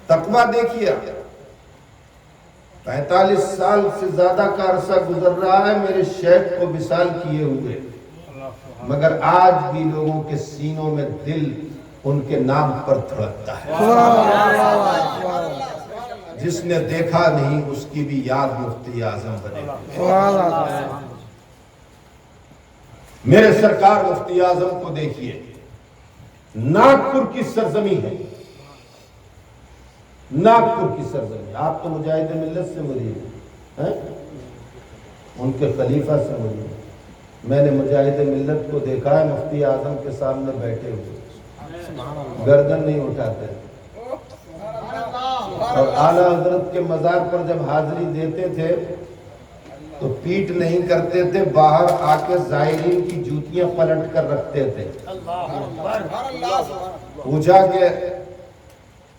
تقوی دیکھئے، 45 سال سے زیادہ کا عرصہ گزر رہا ہے میرے شیخ کو وصال کیے ہوئے، مگر آج بھی لوگوں کے سینوں میں دل ان کے نام پر دھڑکتا ہے۔ جس نے دیکھا نہیں اس کی بھی یاد مفتی اعظم بنے۔ میرے سرکار مفتی اعظم کو دیکھیے، ناگپور کی سرزمین ہے، ناگپور کی سرزمین۔ آپ تو مجاہد ملت سے مرید ہیں، ان کے خلیفہ سے مرید ہیں۔ میں نے مجاہد ملت کو دیکھا ہے مفتی اعظم کے سامنے بیٹھے ہوئے، گردن نہیں اٹھاتے، اور اعلیٰ حضرت کے مزار پر جب حاضری دیتے تھے تو پیٹ نہیں کرتے تھے، باہر آ کے زائرین کی جوتیاں پلٹ کر رکھتے تھے۔ پوچھا کہ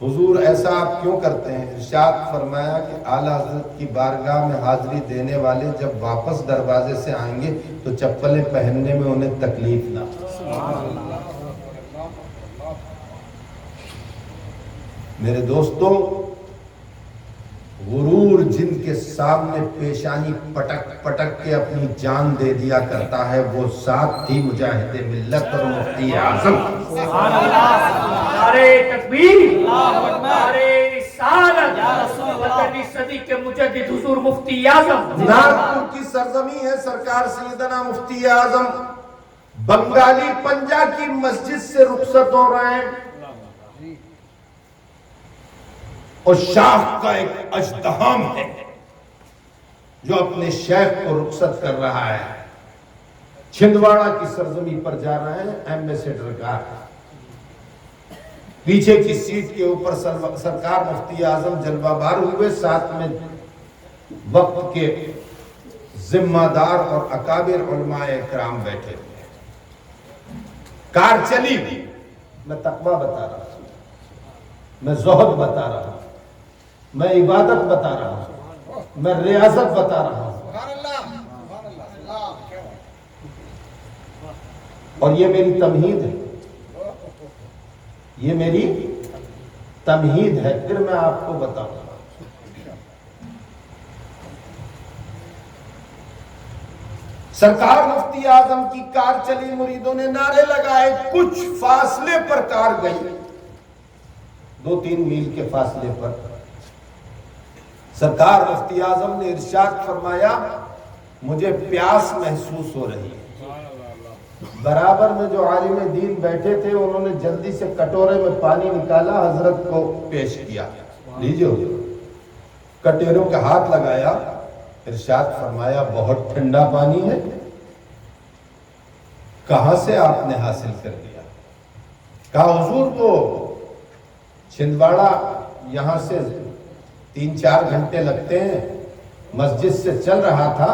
حضور ایسا آپ کیوں کرتے ہیں؟ ارشاد فرمایا کہ اعلیٰ حضرت کی بارگاہ میں حاضری دینے والے جب واپس دروازے سے آئیں گے تو چپلیں پہننے میں انہیں تکلیف نہ ہو۔ میرے دوستوں، غرور جن کے سامنے پیشانی پٹک پٹک کے اپنی جان دے دیا کرتا ہے، وہ ذات تھی مجاہد ملت اور مفتی اعظم۔ نعرہ تکبیر، نعرہ رسالت مدنی صدی کے مجدد حضور مفتی اعظم ناگپور کی سرزمین ہے سرکار سیدنا مفتی اعظم بنگالی پنجا کی مسجد سے رخصت ہو رہے ہیں اور شاخ کا ایک اژدہام ہے جو اپنے شیخ کو رخصت کر رہا ہے. چھندواڑہ کی سرزمین پر جا رہے ہیں ایمبیسیڈر کا. پیچھے کی سیٹ کے اوپر سرکار مفتی اعظم جلوہ بار ہوئے, ساتھ میں وقت کے ذمہ دار اور اکابر علماء اکرام بیٹھے ہوئے. کار چلی, میں تقویٰ بتا رہا ہوں, میں زہد بتا رہا ہوں, میں عبادت بتا رہا ہوں, میں ریاضت بتا رہا ہوں. اور یہ میری تمہید ہے, یہ میری تمہید ہے. پھر میں آپ کو بتاؤں گا. سرکار مفتی اعظم کی کار چلی, مریدوں نے نعرے لگائے, کچھ فاصلے پر کار گئی, 2-3 میل کے فاصلے پر. سرکار مفتی اعظم نے ارشاد فرمایا مجھے پیاس محسوس ہو رہی ہے. برابر میں جو عالم دین بیٹھے تھے انہوں نے جلدی سے کٹورے میں پانی نکالا, حضرت کو پیش کیا, لیجئے. کٹوروں کے ہاتھ لگایا, ارشاد فرمایا بہت ٹھنڈا پانی ہے, کہاں سے آپ نے حاصل کر لیا؟ کہا حضور وہ چھندواڑہ یہاں سے 3-4 گھنٹے لگتے ہیں, مسجد سے چل رہا تھا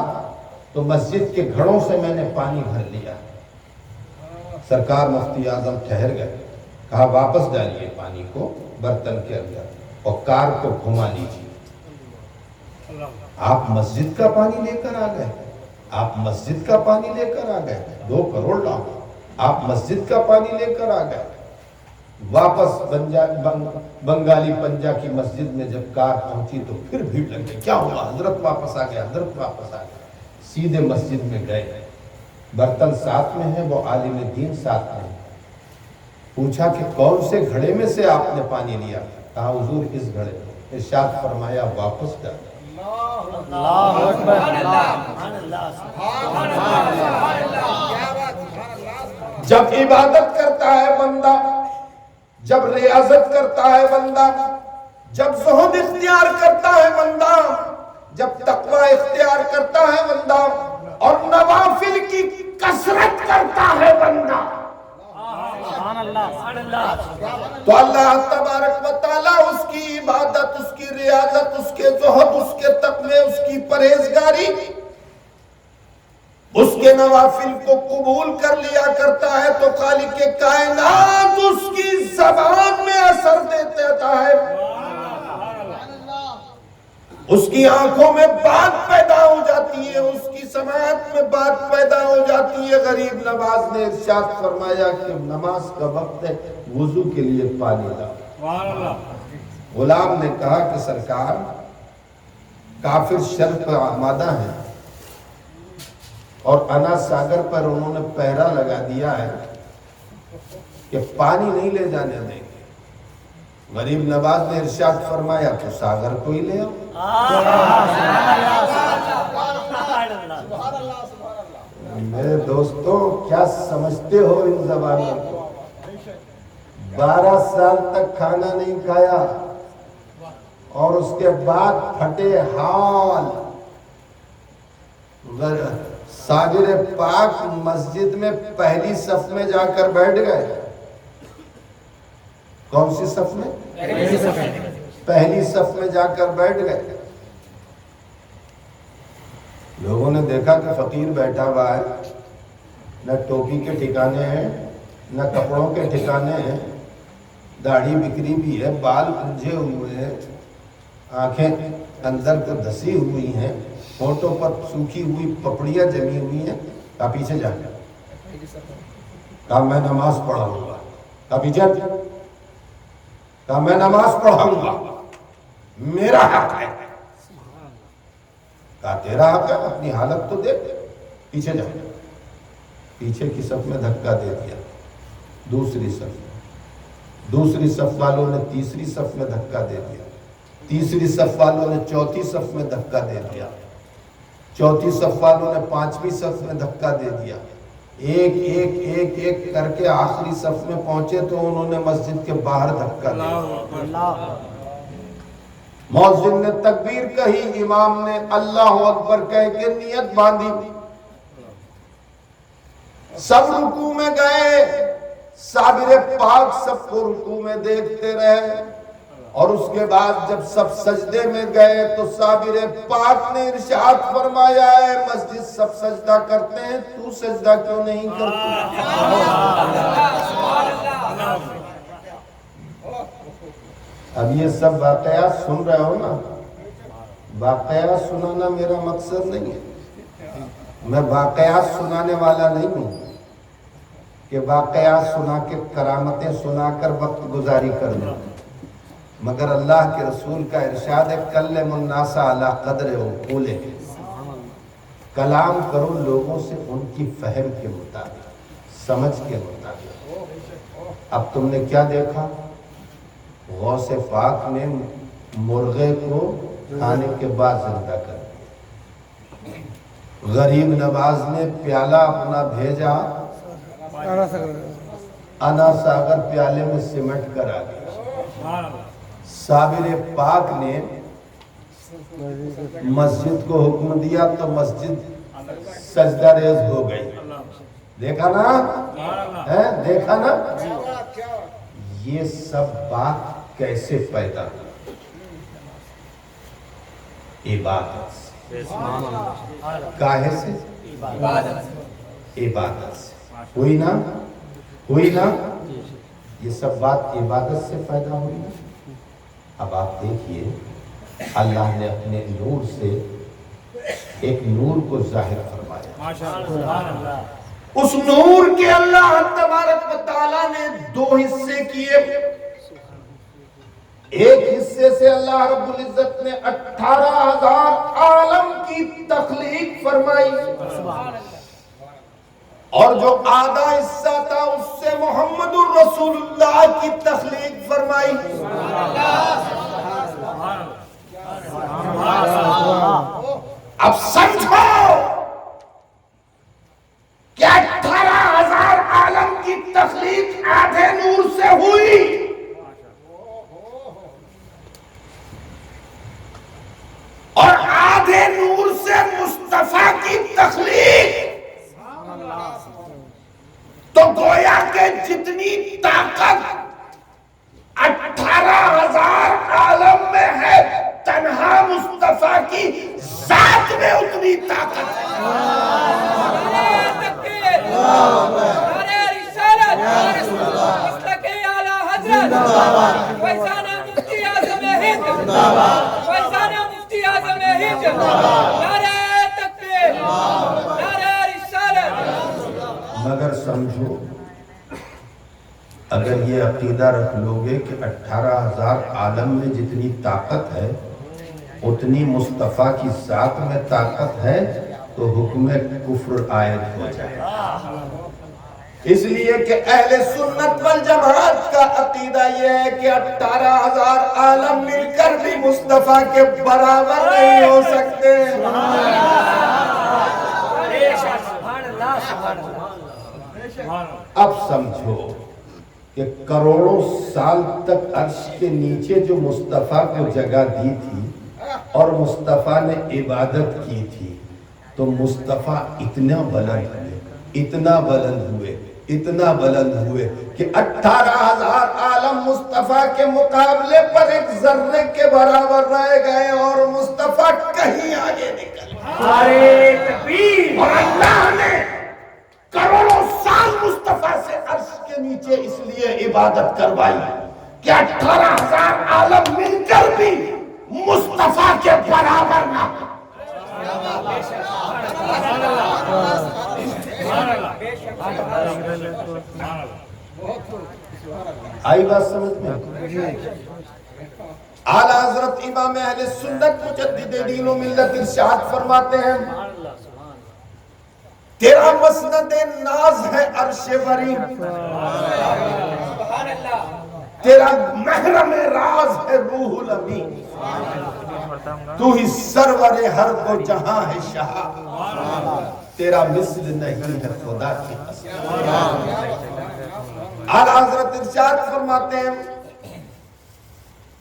تو مسجد کے گھڑوں سے میں نے پانی بھر لیا. سرکار مفتی اعظم ٹھہر گئے, کہا واپس ڈالیے پانی کو برتن کے اندر اور کار کو گھما لیجیے. آپ مسجد کا پانی لے کر آ گئے, آپ مسجد کا پانی لے کر آ گئے, 2 کروڑ لاکھ آپ مسجد کا پانی لے کر آ گئے. واپس بنگالی پنجا کی مسجد میں جب کار پہنچی تو پھر بھیڑ لگ گئی. کیا ہوا؟ حضرت واپس آ گئے, حضرت واپس آ گئے. سیدھے مسجد میں گئے, برتن ساتھ میں ہیں, وہ عالم دین ساتھ میں. پوچھا کہ کون سے گھڑے میں سے آپ نے پانی لیا؟ کہا حضور اس گھڑے میں. ارشاد فرمایا واپس ڈال. جب عبادت کرتا ہے بندہ, جب ریاضت کرتا ہے بندہ, جب زہد اختیار کرتا ہے بندہ, جب تقوی اختیار کرتا ہے بندہ اور نوافل کی کثرت کرتا ہے بندہ, تو اللہ تبارک و تعالیٰ اس کی عبادت, اس کی ریاضت, اس کے زہد, اس کے تقوی, اس کی پرہیزگاری, اس کے نوافل کو قبول کر لیا کرتا ہے. تو خالق کائنات اس کی زبان میں اثر دیتا ہے, اس کی آنکھوں میں بات پیدا ہو جاتی ہے, اس کی سماعت میں بات پیدا ہو جاتی ہے. غریب نواز نے ارشاد فرمایا کہ نماز کا وقت ہے, وضو کے لیے پانی لاؤ. غلام نے کہا کہ سرکار کافر شرط پر آمادہ ہیں اور انا ساگر پر انہوں نے پہرا لگا دیا ہے کہ پانی نہیں لے جانے دیں گے. غریب نواز نے ارشاد فرمایا تو ساگر کو ہی لے آؤ. میرے دوستو کیا سمجھتے ہو ان زبانوں کو؟ 12 سال تک کھانا نہیں کھایا اور اس کے بعد پھٹے حال. ساجر پاک مسجد میں پہلی صف میں جا کر بیٹھ گئے. کون سی صف میں؟ پہلی صف میں جا کر بیٹھ گئے. لوگوں نے دیکھا کہ فقیر بیٹھا ہوا ہے, نہ ٹوپی کے ٹھکانے ہیں, نہ کپڑوں کے ٹھکانے ہیں, داڑھی بکری بھی ہے, بال الجھے ہوئے ہیں, آنکھیں اندر کو دھسی ہوئی ہیں, ہونٹوں پر سوکھی ہوئی پپڑیاں جمی ہوئی ہیں. کہا پیچھے جا. کہا میں نماز پڑھاؤں گا. کہا پیچھے. کہا میں نماز پڑھاؤں گا, میرا حق ہے. کہا تیرا حق ہے, اپنی حالت تو دیکھ, پیچھے جا. پیچھے کی صف میں دھکا دے دیا. دوسری صف والوں نے تیسری صف میں دھکا دے دیا. تیسری صف والوں نے چوتھی صف میں دھکا دے دیا، چوتھی صف والوں نے پانچویں صف میں دھکا دے دیا، ایک ایک ایک ایک کر کے آخری صف میں پہنچے تو انہوں نے مسجد کے باہر دھکا دیا۔ مؤذن نے تکبیر کہی، امام نے اللہ اکبر کہہ کے نیت باندھی، سب رکوع میں گئے، صابر پاک سب کو رکوع میں دیکھتے رہے، اور اس کے بعد جب سب سجدے میں گئے تو صابر پاک نے ارشاد فرمایا ہے مسجد سب سجدہ کرتے ہیں تو سجدہ کیوں نہیں کرتی؟ اب یہ سب واقعات سن رہے ہو نا، واقعات سنانا میرا مقصد نہیں ہے، میں واقعات سنانے والا نہیں ہوں کہ واقعات سنا کے کرامتیں سنا کر وقت گزاری کر لوں، مگر اللہ کے رسول کا ارشاد ہے کلم الناس علی قدر عقولہم، کلام کرو لوگوں سے ان کی فہم کے مطابق، سمجھ کے مطابق۔ اب تم نے کیا دیکھا؟ غوث پاک نے مرغے کو کھانے کے بعد زندہ کر دیا، غریب نواز نے پیالہ اپنا بھیجا، انا ساگر پیالے میں سمٹ کر آ گیا، صابر پاک نے مسجد کو حکم دیا تو مسجد سجدہ ریز ہو گئی، دیکھا نا؟ دیکھا نا؟ یہ سب بات کیسے پیدا ہوئی؟ عبادت سے، کاہے سے؟ عبادت سے ہوئی نا؟ ہوئی نا؟ یہ سب بات عبادت سے پیدا ہوئی۔ اب آپ دیکھیے اللہ نے اپنے نور سے ایک نور کو ظاہر فرمایا، اس نور کے اللہ تبارک و تعالیٰ نے دو حصے کیے، ایک حصے سے اللہ رب العزت نے 18,000 عالم کی تخلیق فرمائی، اور جو آدھا حصہ تھا اس سے محمد الرسول اللہ کی تخلیق فرمائی۔ اب سمجھو کہ 18,000 عالم کی تخلیق آدھے نور سے ہوئی، اور آدھے نور سے مصطفیٰ کی تخلیق، تو گویا کہ جتنی طاقت 18,000 عالم میں ہے تنہا مصطفیٰ کی ذات میں اتنی طاقت ہے۔ مگر سمجھو اگر یہ عقیدہ رکھ لوگے کہ 18,000 عالم میں جتنی طاقت ہے اتنی مصطفیٰ کی ذات میں طاقت ہے تو حکم کفر عائد ہو جائے، اس لیے کہ اہل سنت والجماعت کا عقیدہ یہ ہے کہ 18,000 عالم مل کر بھی مصطفیٰ کے برابر نہیں ہو سکتے۔ اب سمجھو کہ کروڑوں سال تک عرش کے نیچے جو مصطفیٰ کو جگہ دی تھی اور مصطفیٰ نے عبادت کی تھی، تو مصطفیٰ اتنا بلند ہوئے، اتنا بلند ہوئے، اتنا بلند ہوئے کہ 18,000 عالم مصطفیٰ کے مقابلے پر ایک ذرے کے برابر رہ گئے، اور مصطفیٰ کہیں آگے نکل گئے، اور اللہ نے کروڑوں سال مصطفیٰ سے عرش کے نیچے اس لیے عبادت کروائی کہ 18,000 عالم مل کر بھی مصطفیٰ کے برابر نہ۔ آئی بات سمجھ میں؟ اعلیٰ حضرت امام اہل سنت مجدد دین و ملت ارشاد فرماتے ہیں تیرا مسند ناز ہے عرش بری، تیرا محرم راز ہے روح الامین، تو ہی سرور ہر کو جہاں ہے شاہ، تیرا مثل نہیں ہے خدا کی قسم۔ اعلیٰ حضرت ارشاد فرماتے ہیں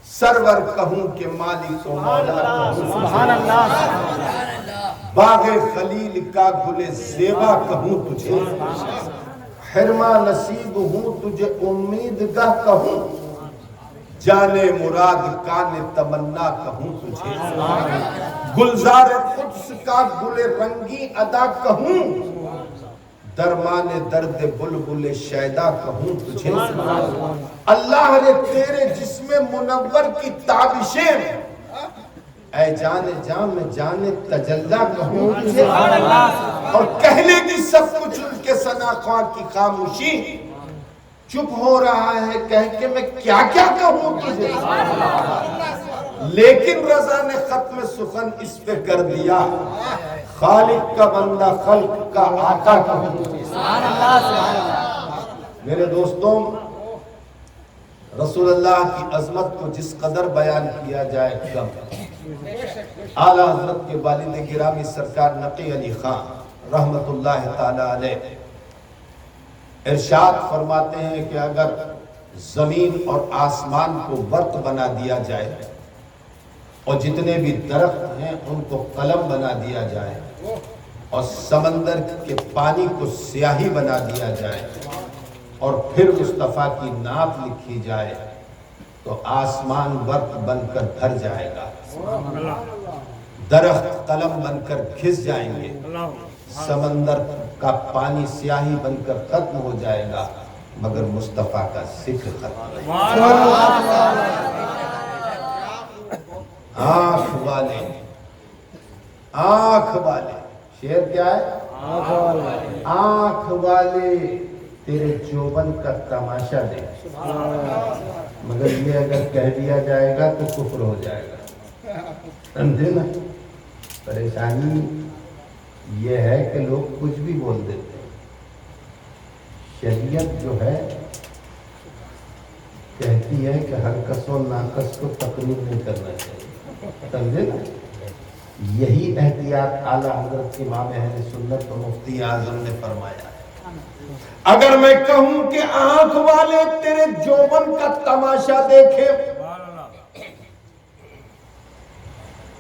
سرور کہوں کہ مالک و مولا کہوں، سبحان اللہ، باغ خلیل کا گل زیبا کہوں تجھے، حرمہ نصیب ہوں تجھے امید گاہ کہوں، جانے مراد کان تمنا کہوں تجھے، گلزار قدس کا گل رنگی ادا کہوں، درمان درد بلبل شیدا کہوں تجھے، اللہ نے تیرے جسم منور کی تابشیں اے جانے جام میں جانے تجلا کہوں تجھے، اور کہنے کی سب کچھ ان کے ثنا خواہ کی خاموشی، چپ ہو رہا ہے کہہ کے میں کیا کیا کہوں تجھے، لیکن رضا نے ختم سخن اس پہ کر دیا، خالق کا بندہ خلق کا آقا کہوں تجھے۔ میرے دوستوں، رسول اللہ کی عظمت کو جس قدر بیان کیا جائے کم۔ اعلیٰ حضرت کے والد گرامی سرکار نقی علی خان رحمت اللہ تعالی علیہ ارشاد فرماتے ہیں کہ اگر زمین اور آسمان کو ورق بنا دیا جائے اور جتنے بھی درخت ہیں ان کو قلم بنا دیا جائے اور سمندر کے پانی کو سیاہی بنا دیا جائے اور پھر مصطفیٰ کی نعت لکھی جائے تو آسمان ورق بن کر بھر جائے گا، درخت قلم بن کر گھس جائیں گے، سمندر کا پانی سیاہی بن کر ختم ہو جائے گا، مگر مصطفیٰ کا ذکر ختم نہیں۔ آنکھ والے شعر کیا ہے؟ آنکھ والے تیرے جوبن کا تماشا دے، مگر یہ اگر کہہ دیا جائے گا تو کفر ہو جائے گا، سمجھے نا؟ پریشانی یہ ہے کہ لوگ کچھ بھی بول دیتے ہیں۔ شریعت جو ہے کہتی ہے کہ ہر کس و ناقص کو تقریر نہیں کرنا چاہیے، سمجھے نا؟ یہی احتیاط اعلیٰ حضرت امام اہل سنت و مفتی اعظم نے فرمایا ہے۔ اگر میں کہوں کہ آنکھ والے تیرے جوبن کا تماشا دیکھے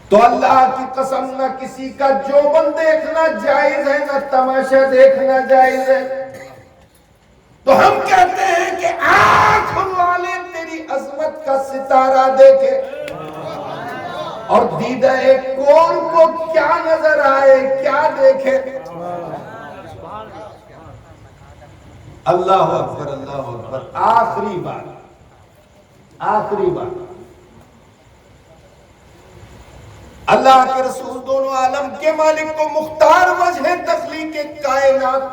تو اللہ کی قسم نہ کسی کا جوبن دیکھنا جائز ہے نہ تماشا دیکھنا جائز ہے، تو ہم کہتے ہیں کہ آنکھ والے تیری عظمت کا ستارہ دیکھے اور دیدہ کون کو کیا نظر آئے کیا دیکھے۔ اللہ اکبر اللہ اکبر۔ آخری بات اللہ کے رسول دونوں عالم کے مالک کو مختار وجہ تخلیق کائنات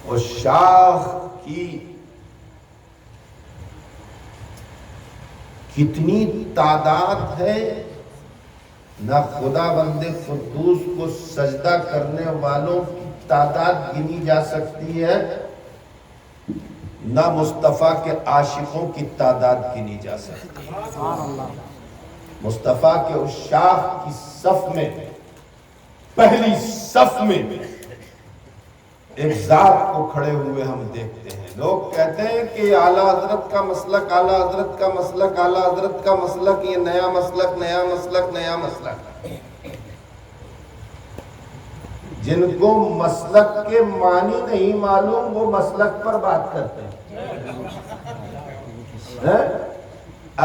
اور شاخ کی کتنی تعداد ہے، نہ خدا بند قدوس کو سجدہ کرنے والوں کی تعداد گنی جا سکتی ہے، نہ مصطفیٰ کے عاشقوں کی تعداد گنی جا سکتی ہے۔ مصطفیٰ کے اس شاخ کی صف میں، پہلی صف میں ایک ذات کو کھڑے ہوئے ہم دیکھتے ہیں۔ لوگ کہتے ہیں کہ اعلیٰ حضرت کا مسلک، اعلیٰ حضرت کا مسلک، اعلیٰ حضرت کا مسلک، یہ نیا مسلک، نیا مسلک، نیا مسلک۔ جن کو مسلک کے معنی نہیں معلوم وہ مسلک پر بات کرتے ہیں۔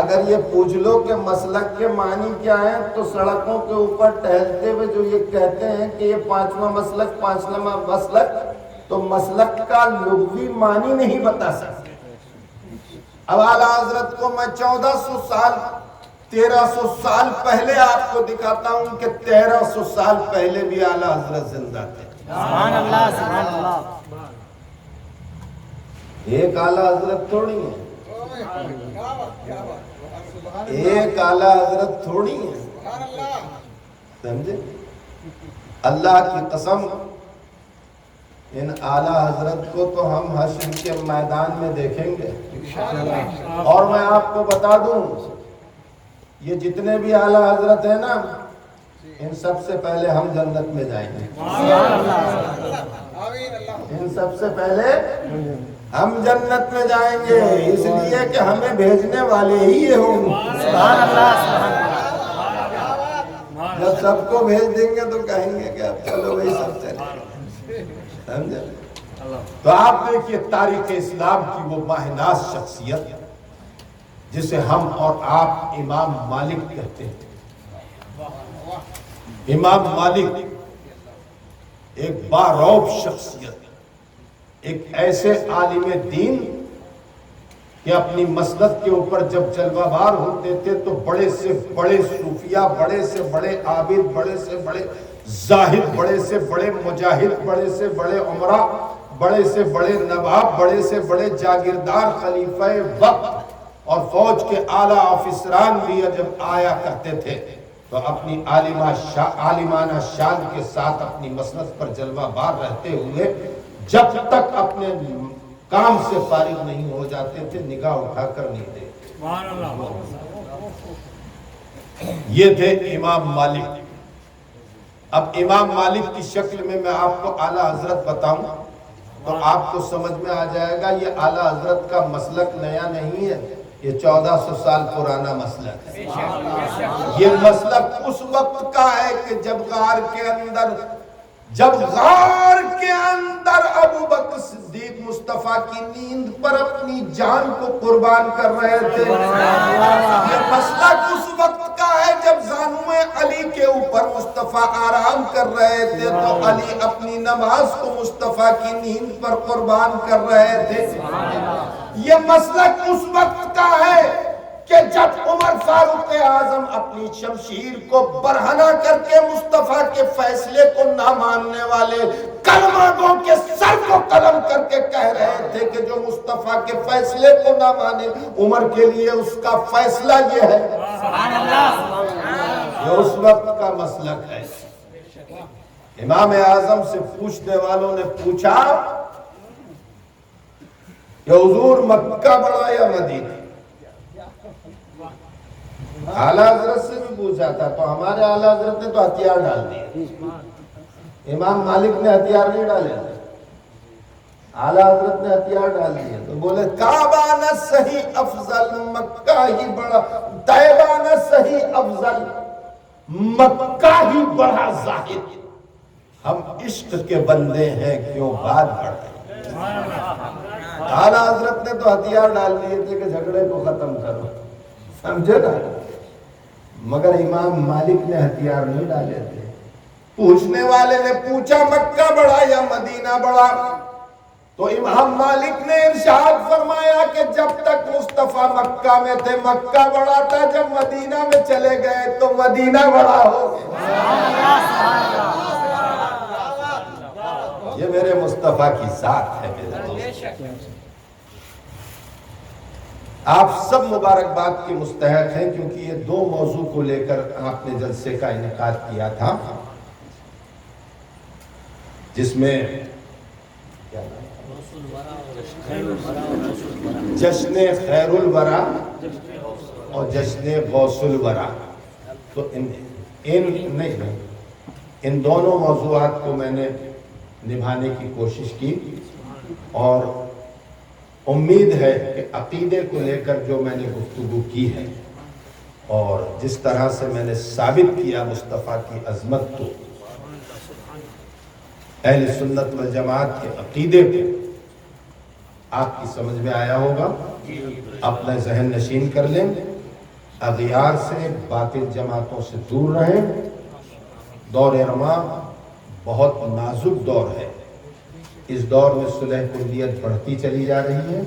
اگر یہ پوچھ لو کہ مسلک کے معنی کیا ہے تو سڑکوں کے اوپر ٹہلتے ہوئے جو یہ کہتے ہیں کہ یہ پانچواں مسلک، تو مسلک کا لغوی معنی نہیں بتا سکتے۔ اب اعلیٰ حضرت کو میں 1400 سال 1300 سال پہلے آپ کو دکھاتا ہوں کہ 1300 سال پہلے بھی اعلیٰ حضرت زندہ تھے۔ سبحان اللہ، سبحان اللہ۔ ایک اعلیٰ حضرت تھوڑی ہے، ایک اعلیٰ حضرت تھوڑی ہے، سمجھے؟ اللہ کی قسم ان اعلیٰ حضرت کو تو ہم حشر کے میدان میں دیکھیں گے، اور میں آپ کو بتا دوں یہ جتنے بھی اعلیٰ حضرت ہیں نا، ان سب سے پہلے ہم جنت میں جائیں گے، ان سب سے پہلے ہم جنت میں جائیں گے، اس لیے کہ ہمیں بھیجنے والے ہی یہ ہوں گے۔ جب سب کو بھیج دیں گے تو کہیں گے کہ اب چلو وہی سب چلے، سمجھے؟ تو آپ دیکھیے تاریخ اسلام کی وہ ماہناز شخصیت جسے ہم اور آپ امام مالک کہتے ہیں۔ امام مالک ایک بارعب شخصیت، ایک ایسے عالم دین کہ اپنی مسلک کے اوپر جب جلوہ بار ہوتے تھے تو بڑے سے بڑے صوفیہ، بڑے سے بڑے عابد، بڑے سے بڑے زاہد، بڑے سے بڑے مجاہد، بڑے سے بڑے عمرہ، بڑے سے بڑے نواب، بڑے سے بڑے جاگیردار، خلیفہ وقت اور فوج کے اعلیٰ افسران بھی جب آیا کرتے تھے تو اپنی عالمانہ شان کے ساتھ اپنی مسلک پر جلوہ بار رہتے ہوئے جب تک اپنے کام سے فارغ نہیں ہو جاتے تھے نگاہ اٹھا کر نہیں دیتے۔ یہ تھے امام مالک۔ اب امام مالک کی شکل میں آپ کو اعلیٰ حضرت بتاؤں تو آپ کو سمجھ میں آ جائے گا یہ اعلیٰ حضرت کا مسلک نیا نہیں ہے، یہ 1400 سال پرانا مسلک ہے۔ یہ مسلک اس وقت کا ہے کہ جب غار کے اندر ابو بکر صدیق مصطفیٰ کی نیند پر اپنی جان کو قربان کر رہے تھے۔ یہ مسلک اس وقت کا ہے جب زانوئے علی کے اوپر مصطفیٰ آرام کر رہے تھے تو علی اپنی نماز کو مصطفیٰ کی نیند پر قربان کر رہے تھے۔ یہ مسلک اس وقت کا ہے کہ جب عمر فاروق اعظم اپنی شمشیر کو برہنہ کر کے مصطفیٰ کے فیصلے کو نہ ماننے والے کلمہ گو کے سر کو قلم کر کے کہہ رہے تھے کہ جو مصطفیٰ کے فیصلے کو نہ مانے عمر کے لیے اس کا فیصلہ یہ ہے۔ یہ اس وقت کا مسلک ہے۔ امام اعظم سے پوچھنے والوں نے پوچھا کہ حضور مکہ بڑا یا مدینہ؟ اعلیٰ حضرت سے بھی پوچھا تھا تو ہمارے اعلیٰ حضرت نے تو ہتھیار ڈال دیے، امام مالک نے ہتھیار نہیں ڈالے، اعلیٰ حضرت نے ہتھیار ڈال دیے تو بولے کعبہ نہ صحیح افضل مکہ ہی بڑا، طیبہ نہ صحیح افضل مکہ ہی بڑا زاہد، ہم عشق کے بندے ہیں کیوں بات بڑھائیں۔ اعلیٰ حضرت نے تو ہتھیار ڈال دیے تھے کہ جھگڑے کو ختم کرو، سمجھے نا، مگر امام مالک نے ہتھیار نہیں ڈالے تھے۔ پوچھنے والے نے پوچھا مکہ بڑا یا مدینہ بڑا؟ تو امام مالک نے ارشاد فرمایا کہ جب تک مصطفیٰ مکہ میں تھے مکہ بڑا تھا، جب مدینہ میں چلے گئے تو مدینہ بڑا ہو گیا۔ یہ میرے مصطفیٰ کی ذات ہے میرے دوست۔ آپ سب مبارکباد کے مستحق ہیں کیونکہ یہ دو موضوع کو لے کر آپ نے جلسے کا انعقاد کیا تھا جس میں جشن خیر الورا اور جشن غوث الورا، تو ان دونوں موضوعات کو میں نے نبھانے کی کوشش کی اور امید ہے کہ عقیدے کو لے کر جو میں نے گفتگو کی ہے اور جس طرح سے میں نے ثابت کیا مصطفیٰ کی عظمت کو، اہل سنت والجماعت کے عقیدے کو آپ کی سمجھ میں آیا ہوگا۔ اپنا ذہن نشین کر لیں، اغیار سے باطل جماعتوں سے دور رہیں۔ دور رما بہت نازک دور ہے، اس دور میں صلح کلیت بڑھتی چلی جا رہی ہے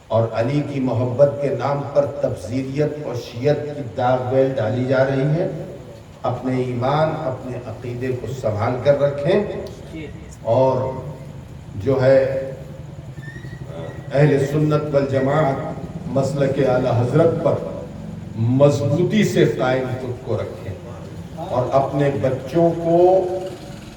اور علی کی محبت کے نام پر تبذیریت اور شیعت کی داغ بیل ڈالی جا رہی ہے۔ اپنے ایمان، اپنے عقیدے کو سنبھال کر رکھیں اور جو ہے اہل سنت والجماعت مسلک اعلیٰ حضرت پر مضبوطی سے قائم خود کو رکھیں اور اپنے بچوں کو